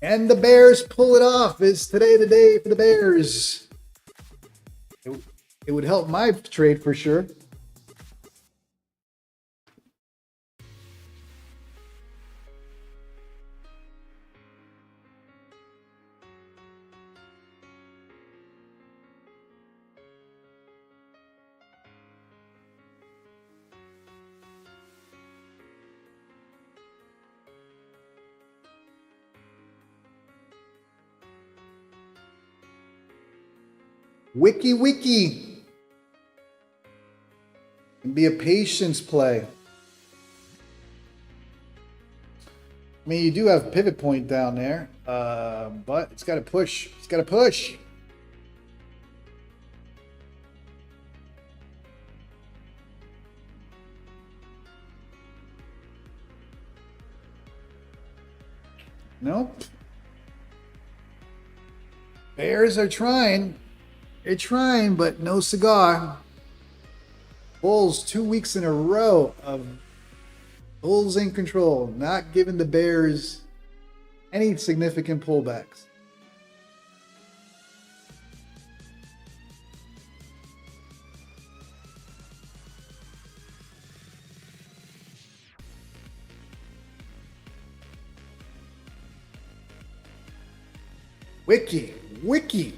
And the Bears pull it off. Is today the day for the Bears? It would help my trade for sure. Wiki. Can be a patience play. I mean, you do have pivot point down there, but it's got to push. It's got to push. Nope. Bears are trying. They're trying, but no cigar. Bulls 2 weeks in a row of bulls in control, not giving the Bears any significant pullbacks. Wiki.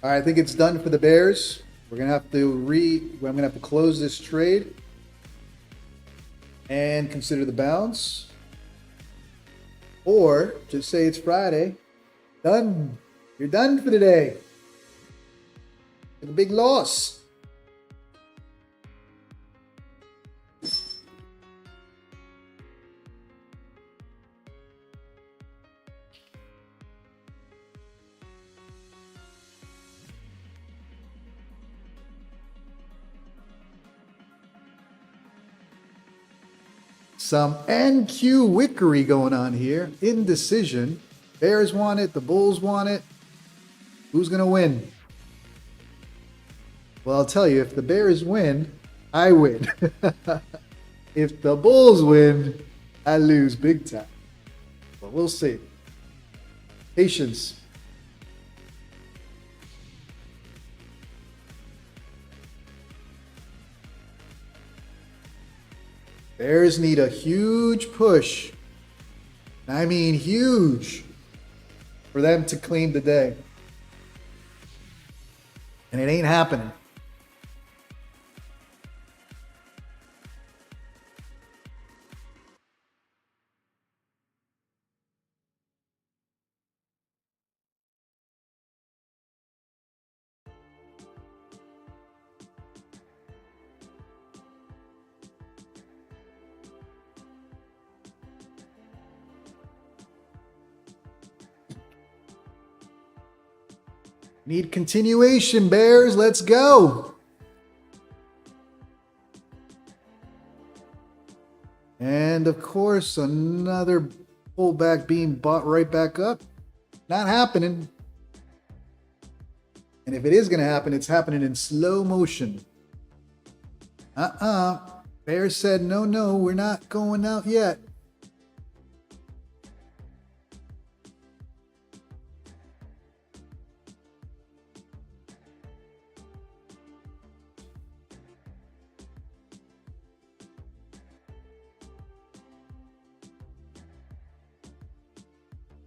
All right, I think it's done for the Bears. We're gonna have to I'm gonna have to close this trade and consider the bounce, or just say it's Friday. Done. You're done for the day. A big loss. Some NQ wickery going on here. Indecision. Bears want it. The Bulls want it. Who's going to win? Well, I'll tell you, if the Bears win, I win. If the Bulls win, I lose big time. But we'll see. Patience. Bears need a huge push. I mean huge. For them to claim the day. And it ain't happening. Need continuation, Bears. Let's go. And of course, another pullback being bought right back up. Not happening. And if it is going to happen, it's happening in slow motion. Bears said, no, we're not going out yet.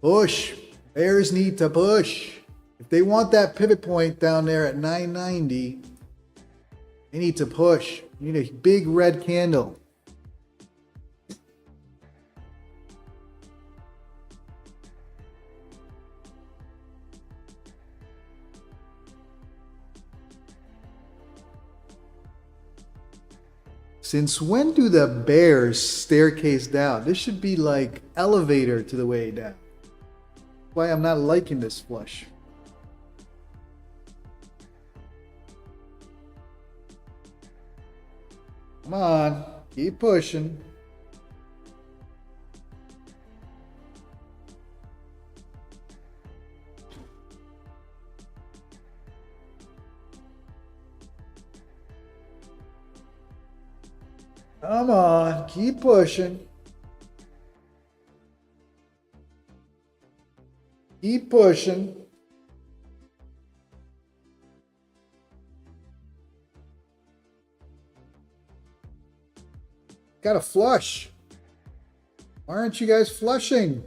Push. Bears need to push. If they want that pivot point down there at 990, they need to push. You need a big red candle. Since when do the Bears staircase down? This should be like elevator to the way down. Why I'm not liking this flush. Come on, keep pushing. Come on, keep pushing. Keep pushing. Got to flush. Why aren't you guys flushing?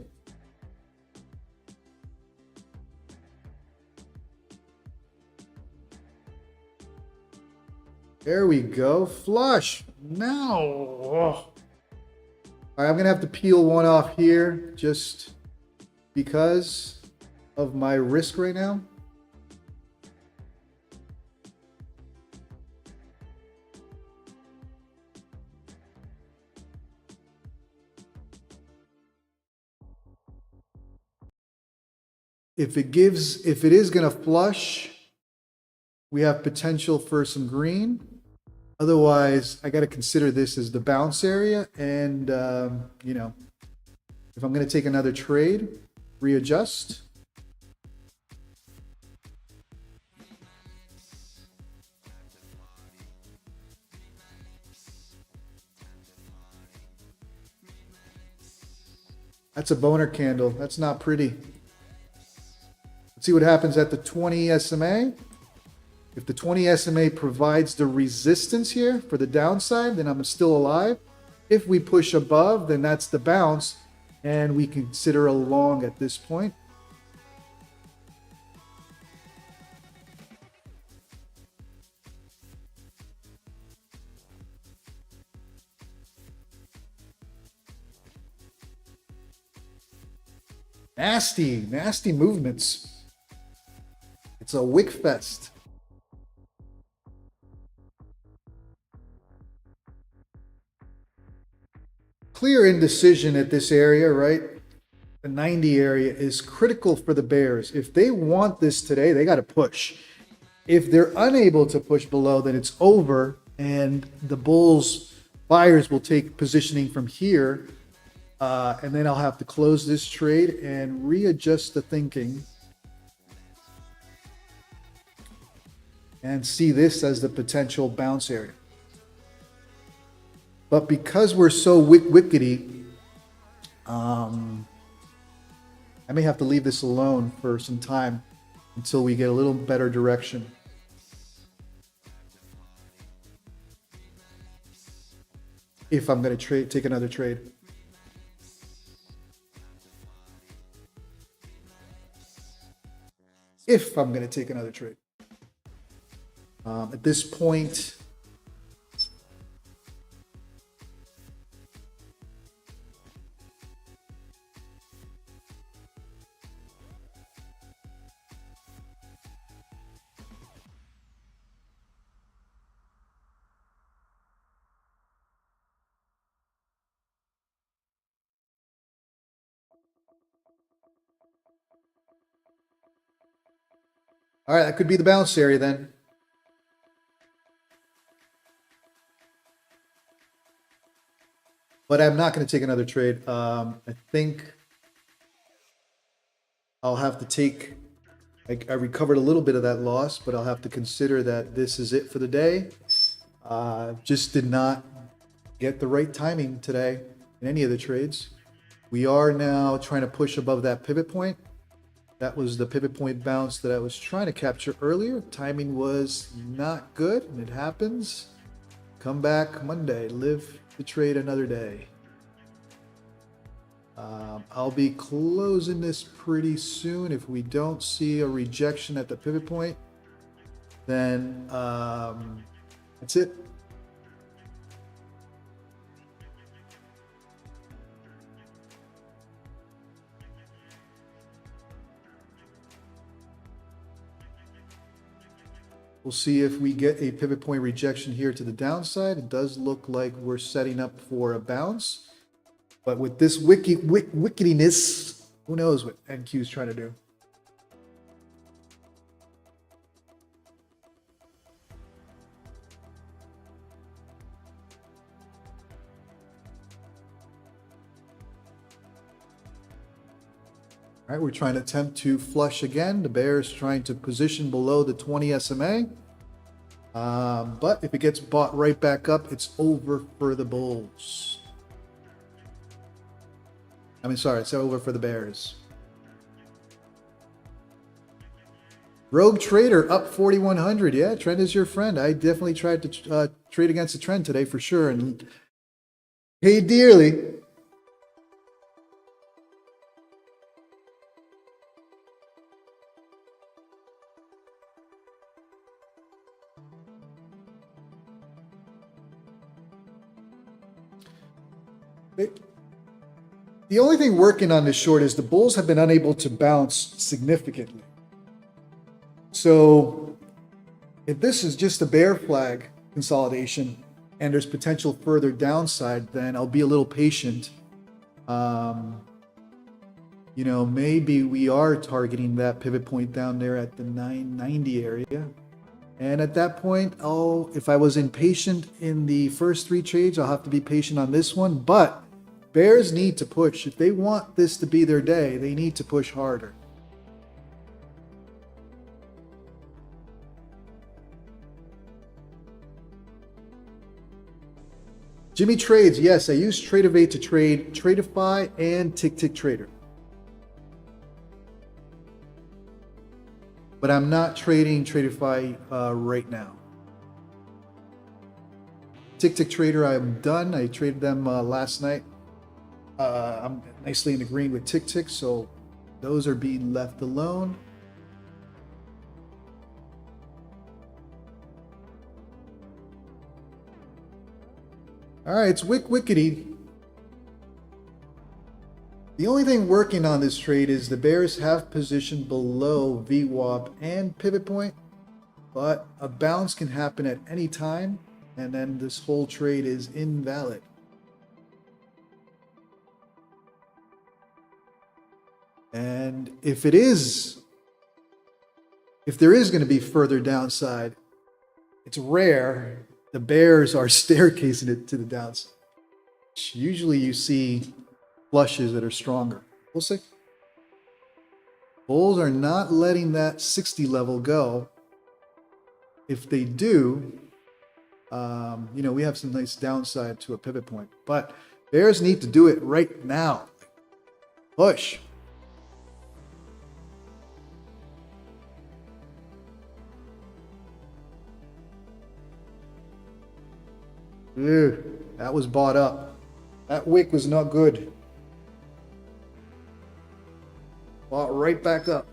There we go. Flush. No. All right, I'm going to have to peel one off here just because of my risk right now. If it is going to flush, we have potential for some green. Otherwise, I got to consider this as the bounce area. And, you know, if I'm going to take another trade, readjust. That's a boner candle. That's not pretty. Let's see what happens at the 20 SMA. If the 20 SMA provides the resistance here for the downside, then I'm still alive. If we push above, then that's the bounce, and we consider a long at this point. Nasty movements. It's a wick fest. Clear indecision at this area, right? The 90 area is critical for the bears. If they want this today, they got to push. If they're unable to push below, then it's over, and the bulls buyers will take positioning from here. And then I'll have to close this trade and readjust the thinking and see this as the potential bounce area. But because we're so wickety, I may have to leave this alone for some time until we get a little better direction. If I'm going to take another trade. If I'm going to take another trade. At this point, all right, that could be the bounce area then. But I'm not going to take another trade. I think I'll have to take, I recovered a little bit of that loss, but I'll have to consider that this is it for the day. Just did not get the right timing today in any of the trades. We are now trying to push above that pivot point. That was the pivot point bounce that I was trying to capture earlier. Timing was not good, and it happens. Come back Monday, live the trade another day. I'll be closing this pretty soon. If we don't see a rejection at the pivot point, then that's it. We'll see if we get a pivot point rejection here to the downside. It does look like we're setting up for a bounce. But with this wickediness, who knows what NQ is trying to do. All right, we're trying to attempt to flush again. The bear is trying to position below the 20 SMA. But if it gets bought right back up, it's over for the bulls. I mean, sorry, it's over for the bears. Rogue Trader up 4,100. Yeah, trend is your friend. I definitely tried to trade against the trend today for sure and paid dearly. The only thing working on this short is the bulls have been unable to bounce significantly. So if this is just a bear flag consolidation and there's potential further downside, then I'll be a little patient. you know, maybe we are targeting that pivot point down there at the 990 area. And at that point, if I was impatient in the first 3 trades, I'll have to be patient on this one. But bears need to push. If they want this to be their day, they need to push harder. Jimmy trades. Yes, I use Tradeify to trade Tradeify and Tick Trader. But I'm not trading Tradeify right now. Tick Trader, I'm done. I traded them last night. I'm nicely in the green with Tick, so those are being left alone. All right, it's Wickety. The only thing working on this trade is the bears have position below VWAP and pivot point, but a bounce can happen at any time, and then this whole trade is invalid. And if there is going to be further downside, it's rare. The bears are staircasing it to the downside. Usually you see flushes that are stronger. We'll see. Bulls are not letting that 60 level go. If they do, you know, we have some nice downside to a pivot point. But bears need to do it right now. Push. Ew, that was bought up. That wick was not good. Bought right back up.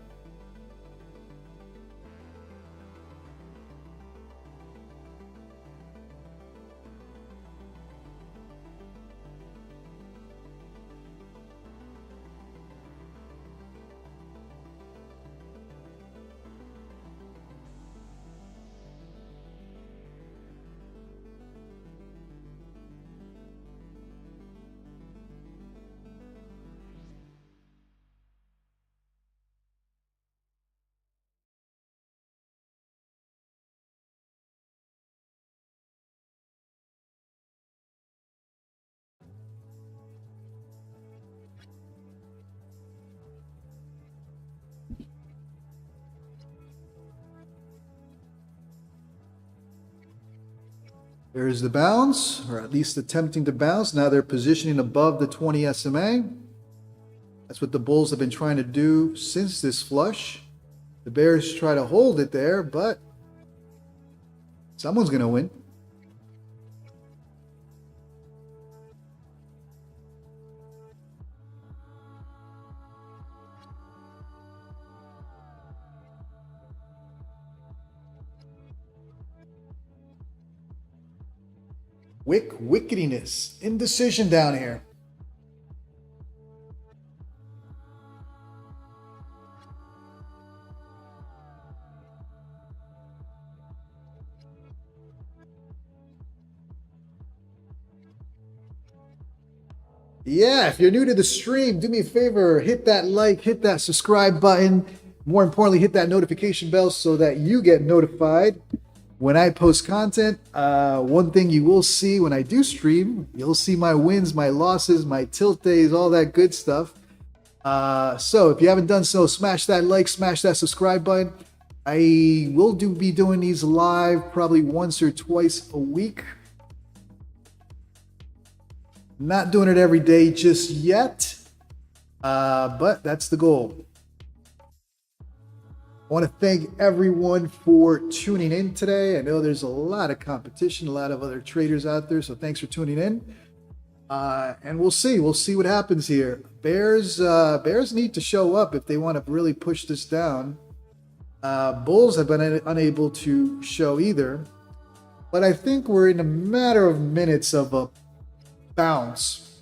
There's the bounce, or at least attempting to bounce. Now they're positioning above the 20 SMA. That's what the bulls have been trying to do since this flush. The bears try to hold it there, but someone's going to win. Wickediness, indecision down here. Yeah, if you're new to the stream, do me a favor, hit that like, hit that subscribe button. More importantly, hit that notification bell so that you get notified when I post content. One thing you will see when I do stream, you'll see my wins, my losses, my tilt days, all that good stuff. So if you haven't done so, smash that like, smash that subscribe button. I will be doing these live probably once or twice a week. Not doing it every day just yet, but that's the goal. I want to thank everyone for tuning in today. I know there's a lot of competition, a lot of other traders out there, so thanks for tuning in. And we'll see what happens here. Bears need to show up if they want to really push this down. Bulls have been unable to show either, but I think we're in a matter of minutes of a bounce.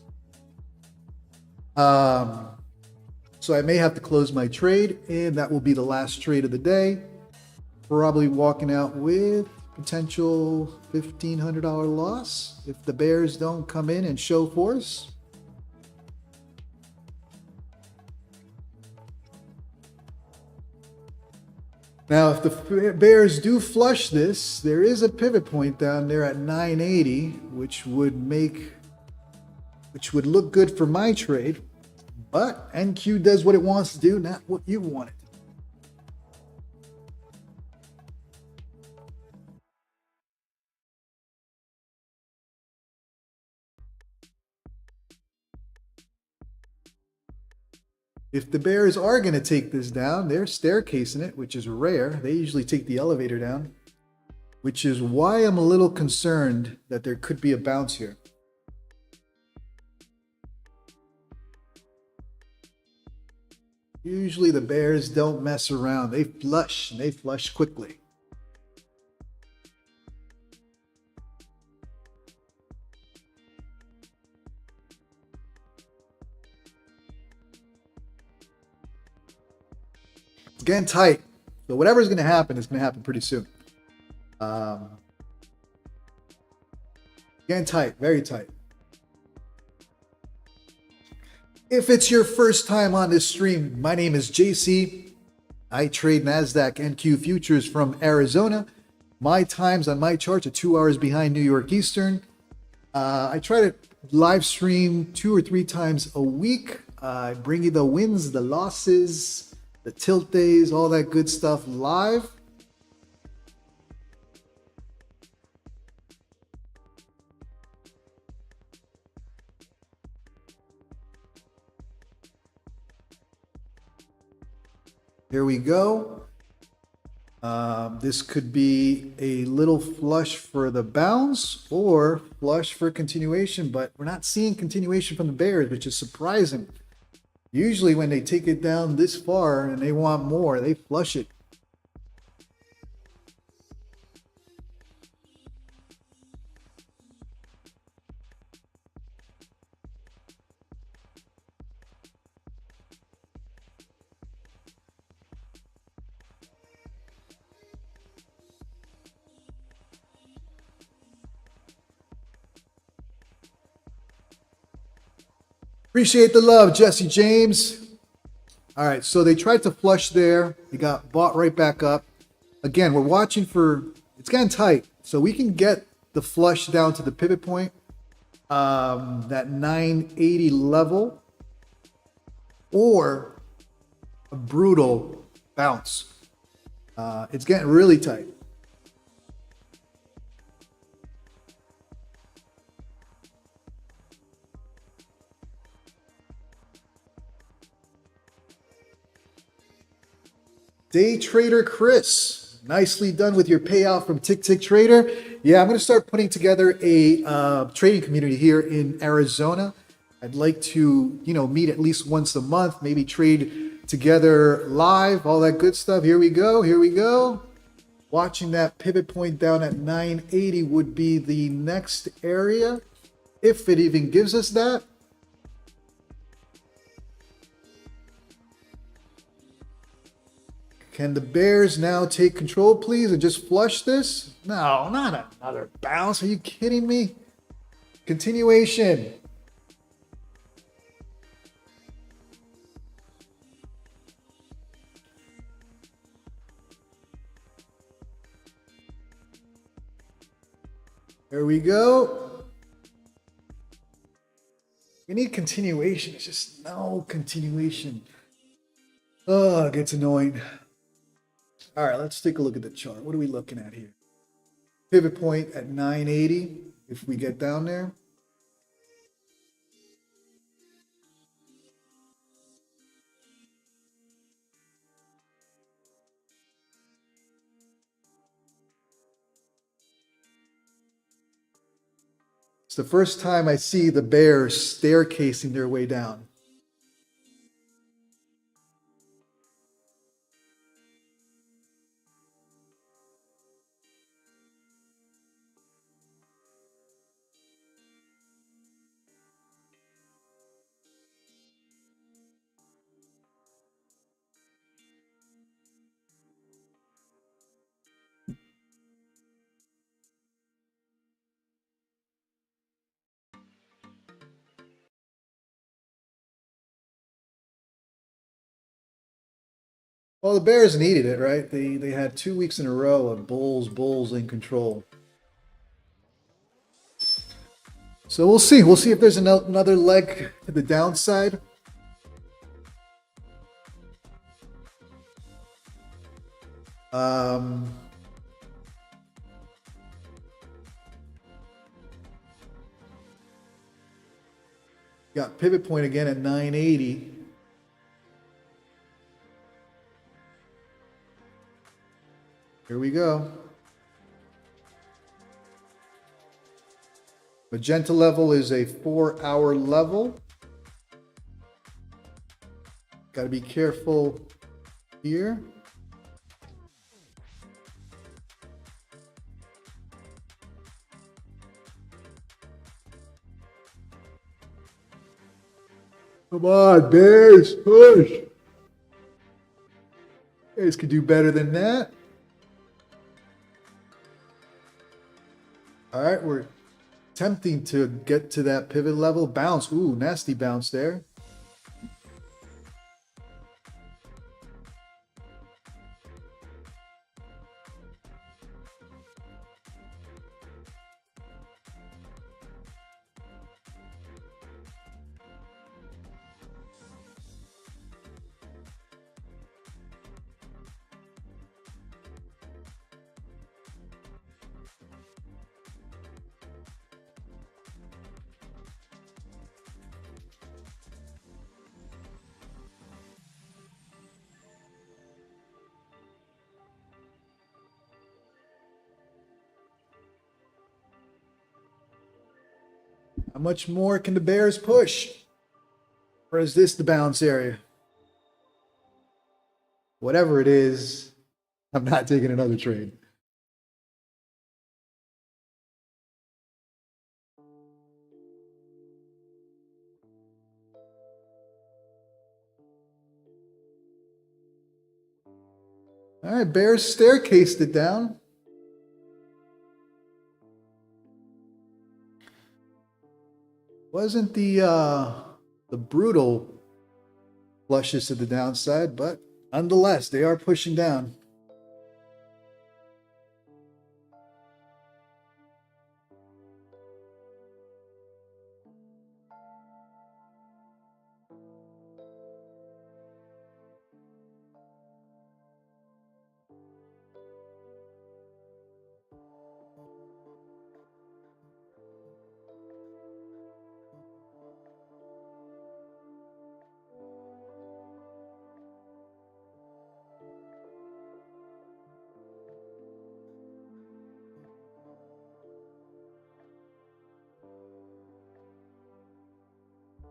So I may have to close my trade, and that will be the last trade of the day. Probably walking out with potential $1,500 loss if the bears don't come in and show force. Now, if the bears do flush this, there is a pivot point down there at 980, which would look good for my trade. But NQ does what it wants to do, not what you want it to do. If the bears are going to take this down, they're staircasing it, which is rare. They usually take the elevator down, which is why I'm a little concerned that there could be a bounce here. Usually the bears don't mess around. They flush, and they flush quickly. It's getting tight. So whatever's going to happen is going to happen pretty soon. Getting tight, very tight. If it's your first time on this stream, my name is JC. I trade NASDAQ NQ Futures from Arizona. My times on my charts are 2 hours behind New York Eastern. I try to live stream 2 or 3 times a week. I bring you the wins, the losses, the tilt days, all that good stuff live. Here we go. This could be a little flush for the bounce or flush for continuation, but we're not seeing continuation from the bears, which is surprising. Usually when they take it down this far and they want more, they flush it. Appreciate the love, Jesse James. All right, so they tried to flush there. They got bought right back up. Again, we're watching for, it's getting tight. So we can get the flush down to the pivot point, that 980 level, or a brutal bounce. It's getting really tight. Day Trader Chris, nicely done with your payout from Tick Tick Trader. Yeah, I'm going to start putting together a trading community here in Arizona. I'd like to, meet at least once a month, maybe trade together live, all that good stuff. Here we go. Here we go. Watching that pivot point down at 980 would be the next area, if it even gives us that. Can the bears now take control, please, and just flush this? No, not another bounce. Are you kidding me? Continuation. There we go. We need continuation. It's just no continuation. Oh, it gets annoying. All right, let's take a look at the chart. What are we looking at here? Pivot point at 980, if we get down there. It's the first time I see the bears staircasing their way down. Well, the Bears needed it, right? They had 2 weeks in a row of bulls in control. So we'll see. We'll see if there's another leg to the downside. Got pivot point again at 980. Here we go. Magenta level is a 4-hour level. Got to be careful here. Come on, Bears, push. Bears could do better than that. All right, we're attempting to get to that pivot level. Bounce. Ooh, nasty bounce there. How much more can the Bears push? Or is this the bounce area? Whatever it is, I'm not taking another trade. All right, Bears staircased it down. Wasn't the brutal flushes to the downside, but nonetheless, they are pushing down.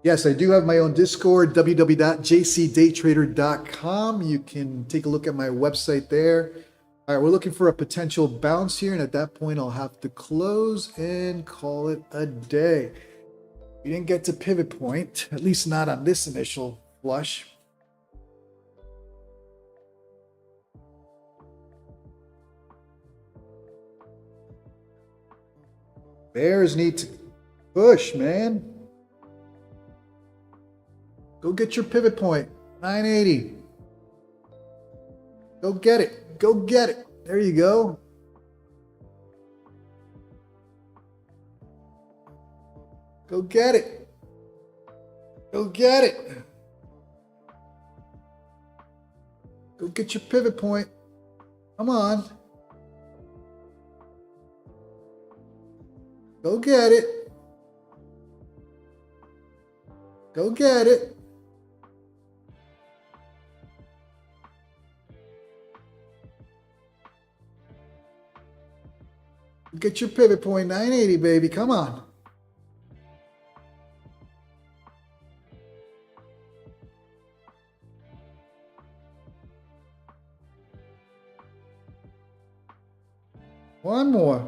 Yes, I do have my own Discord, www.jcdaytrader.com. You can take a look at my website there. All right, we're looking for a potential bounce here, and at that point, I'll have to close and call it a day. We didn't get to pivot point, at least not on this initial flush. Bears need to push, man. Go get your pivot point, 980. Go get it. Go get it. There you go. Go get it. Go get it. Go get your pivot point. Come on. Go get it. Go get it. Get your pivot point, 980, baby. Come on. One more.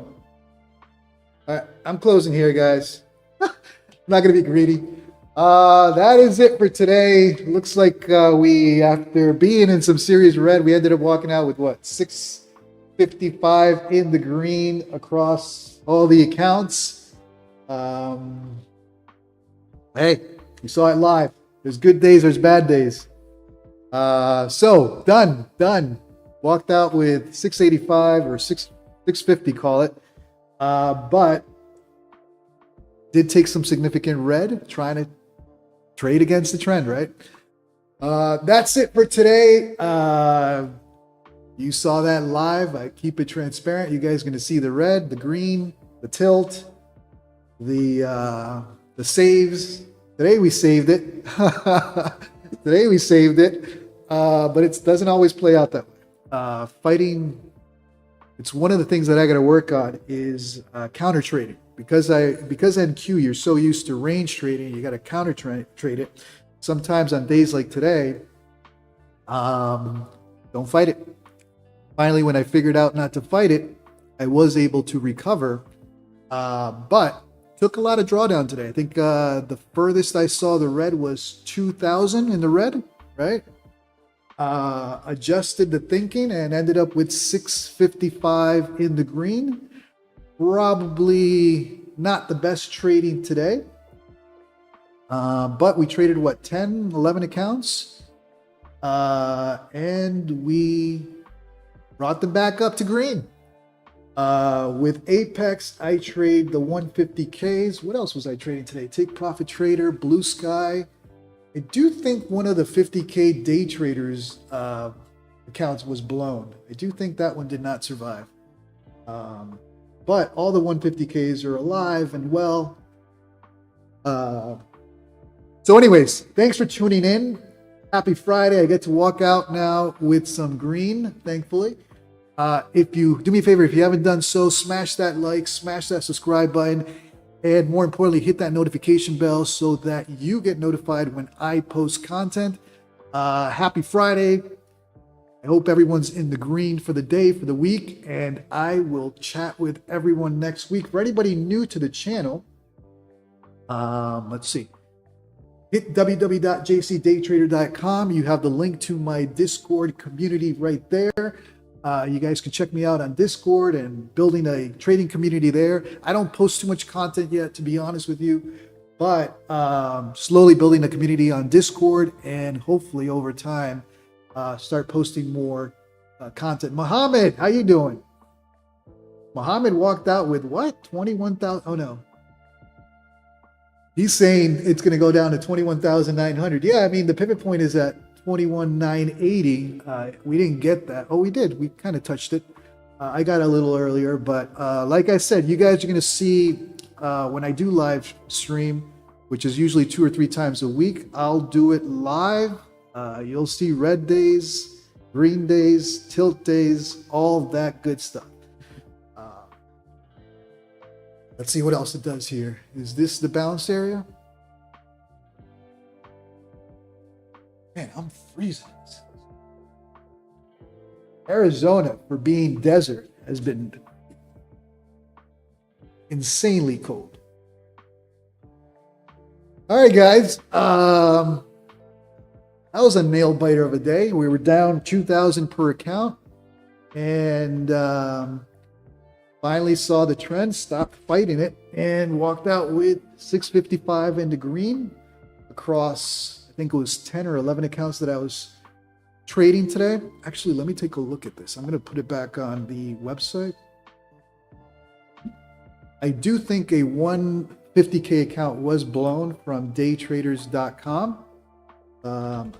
All right, I'm closing here, guys. I'm not going to be greedy. That is it for today. Looks like we, after being in some serious red, we ended up walking out with what, 655 in the green across all the accounts. Hey, you saw it live. There's good days, there's bad days. So done. Walked out with 685 or 650, call it. But did take some significant red, trying to trade against the trend, right? That's it for today. You saw that live. I keep it transparent. You guys are going to see the red, the green, the tilt, the saves. Today we saved it. Today we saved it, but it doesn't always play out that way. Fighting, it's one of the things that I got to work on is counter trading. Because NQ, you're so used to range trading, you got to counter trade it. Sometimes on days like today, don't fight it. Finally, when I figured out not to fight it, I was able to recover, but took a lot of drawdown today. I think the furthest I saw the red was 2,000 in the red, right? Adjusted the thinking and ended up with 655 in the green. Probably not the best trading today, but we traded what, 10, 11 accounts, and we brought them back up to green. With Apex, I trade the 150Ks. What else was I trading today? Take Profit Trader, Blue Sky. I do think one of the 50K day traders accounts was blown. I do think that one did not survive. But all the 150Ks are alive and well. So anyways, thanks for tuning in. Happy Friday. I get to walk out now with some green, thankfully. If you do me a favor, if you haven't done so, smash that like, smash that subscribe button, and more importantly, hit that notification bell so that you get notified when I post content. Happy Friday. I hope everyone's in the green for the day, for the week, and I will chat with everyone next week. For anybody new to the channel, let's see. Hit www.jcdaytrader.com. You have the link to my Discord community right there. You guys can check me out on Discord and building a trading community there. I don't post too much content yet, to be honest with you, but slowly building a community on Discord, and hopefully over time, start posting more content. Mohammed, how you doing? Mohammed walked out with what? 21,000? Oh no. He's saying it's going to go down to 21,900. Yeah, I mean, the pivot point is at 21,980. We didn't get that. Oh, we did. We kind of touched it. I got a little earlier, but like I said, you guys are going to see when I do live stream, which is usually 2 or 3 times a week, I'll do it live. You'll see red days, green days, tilt days, all that good stuff. Let's see what else it does here. Is this the bounce area? Man, I'm freezing. Arizona, for being desert, has been insanely cold. All right, guys. That was a nail biter of a day. We were down 2,000 per account, and finally saw the trend, stopped fighting it, and walked out with 655 into green across, I think it was 10 or 11 accounts that I was trading today. Actually, let me take a look at this. I'm going to put it back on the website. I do think a 150K account was blown from daytraders.com. Have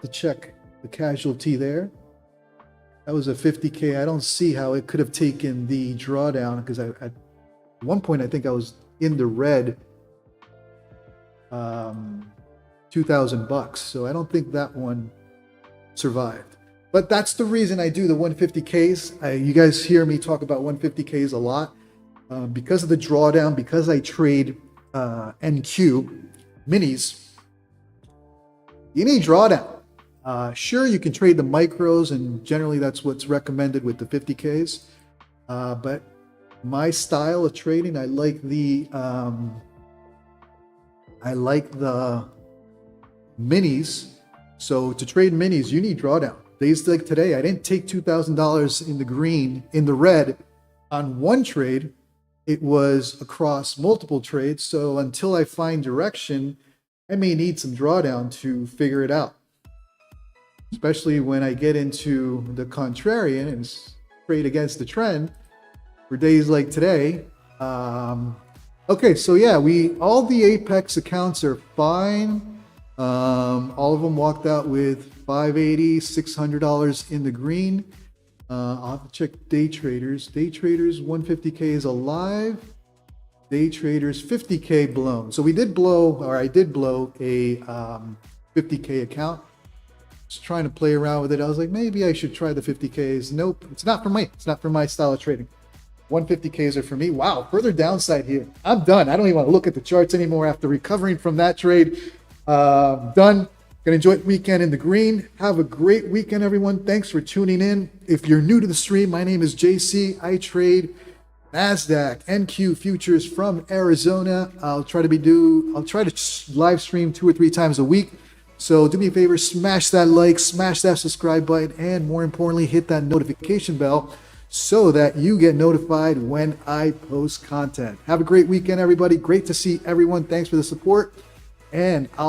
to check the casualty there. That was a 50K. I don't see how it could have taken the drawdown, because at one point I think I was in the red, $2,000. So I don't think that one survived. But that's the reason I do the 150Ks. You guys hear me talk about 150Ks a lot because of the drawdown, because I trade NQ minis. You need drawdown. Sure, you can trade the micros, and generally that's what's recommended with the 50Ks. But my style of trading, I like the minis. So to trade minis, you need drawdown. Days like today, I didn't take $2,000 in the green, in the red on one trade. It was across multiple trades. So until I find direction, I may need some drawdown to figure it out. especially when I get into the contrarian and trade against the trend for days like today. Okay, so yeah, all the Apex accounts are fine. All of them walked out with $580, $600 in the green. I'll have to check day traders. Day traders 150K is alive. Day traders 50K blown. So I did blow a 50K account. Just trying to play around with it. I was like, maybe I should try the 50Ks. Nope, it's not for me. It's not for my style of trading. 150Ks are for me. Wow, further downside here. I'm done. I don't even want to look at the charts anymore after recovering from that trade. Done. Gonna enjoy the weekend in the green. Have a great weekend, everyone. Thanks for tuning in. If you're new to the stream, my name is JC. I trade NASDAQ NQ Futures from Arizona. I'll try to live stream 2 or 3 times a week. So do me a favor, smash that like, smash that subscribe button, and more importantly, hit that notification bell so that you get notified when I post content. Have a great weekend, everybody. Great to see everyone. Thanks for the support. And I'll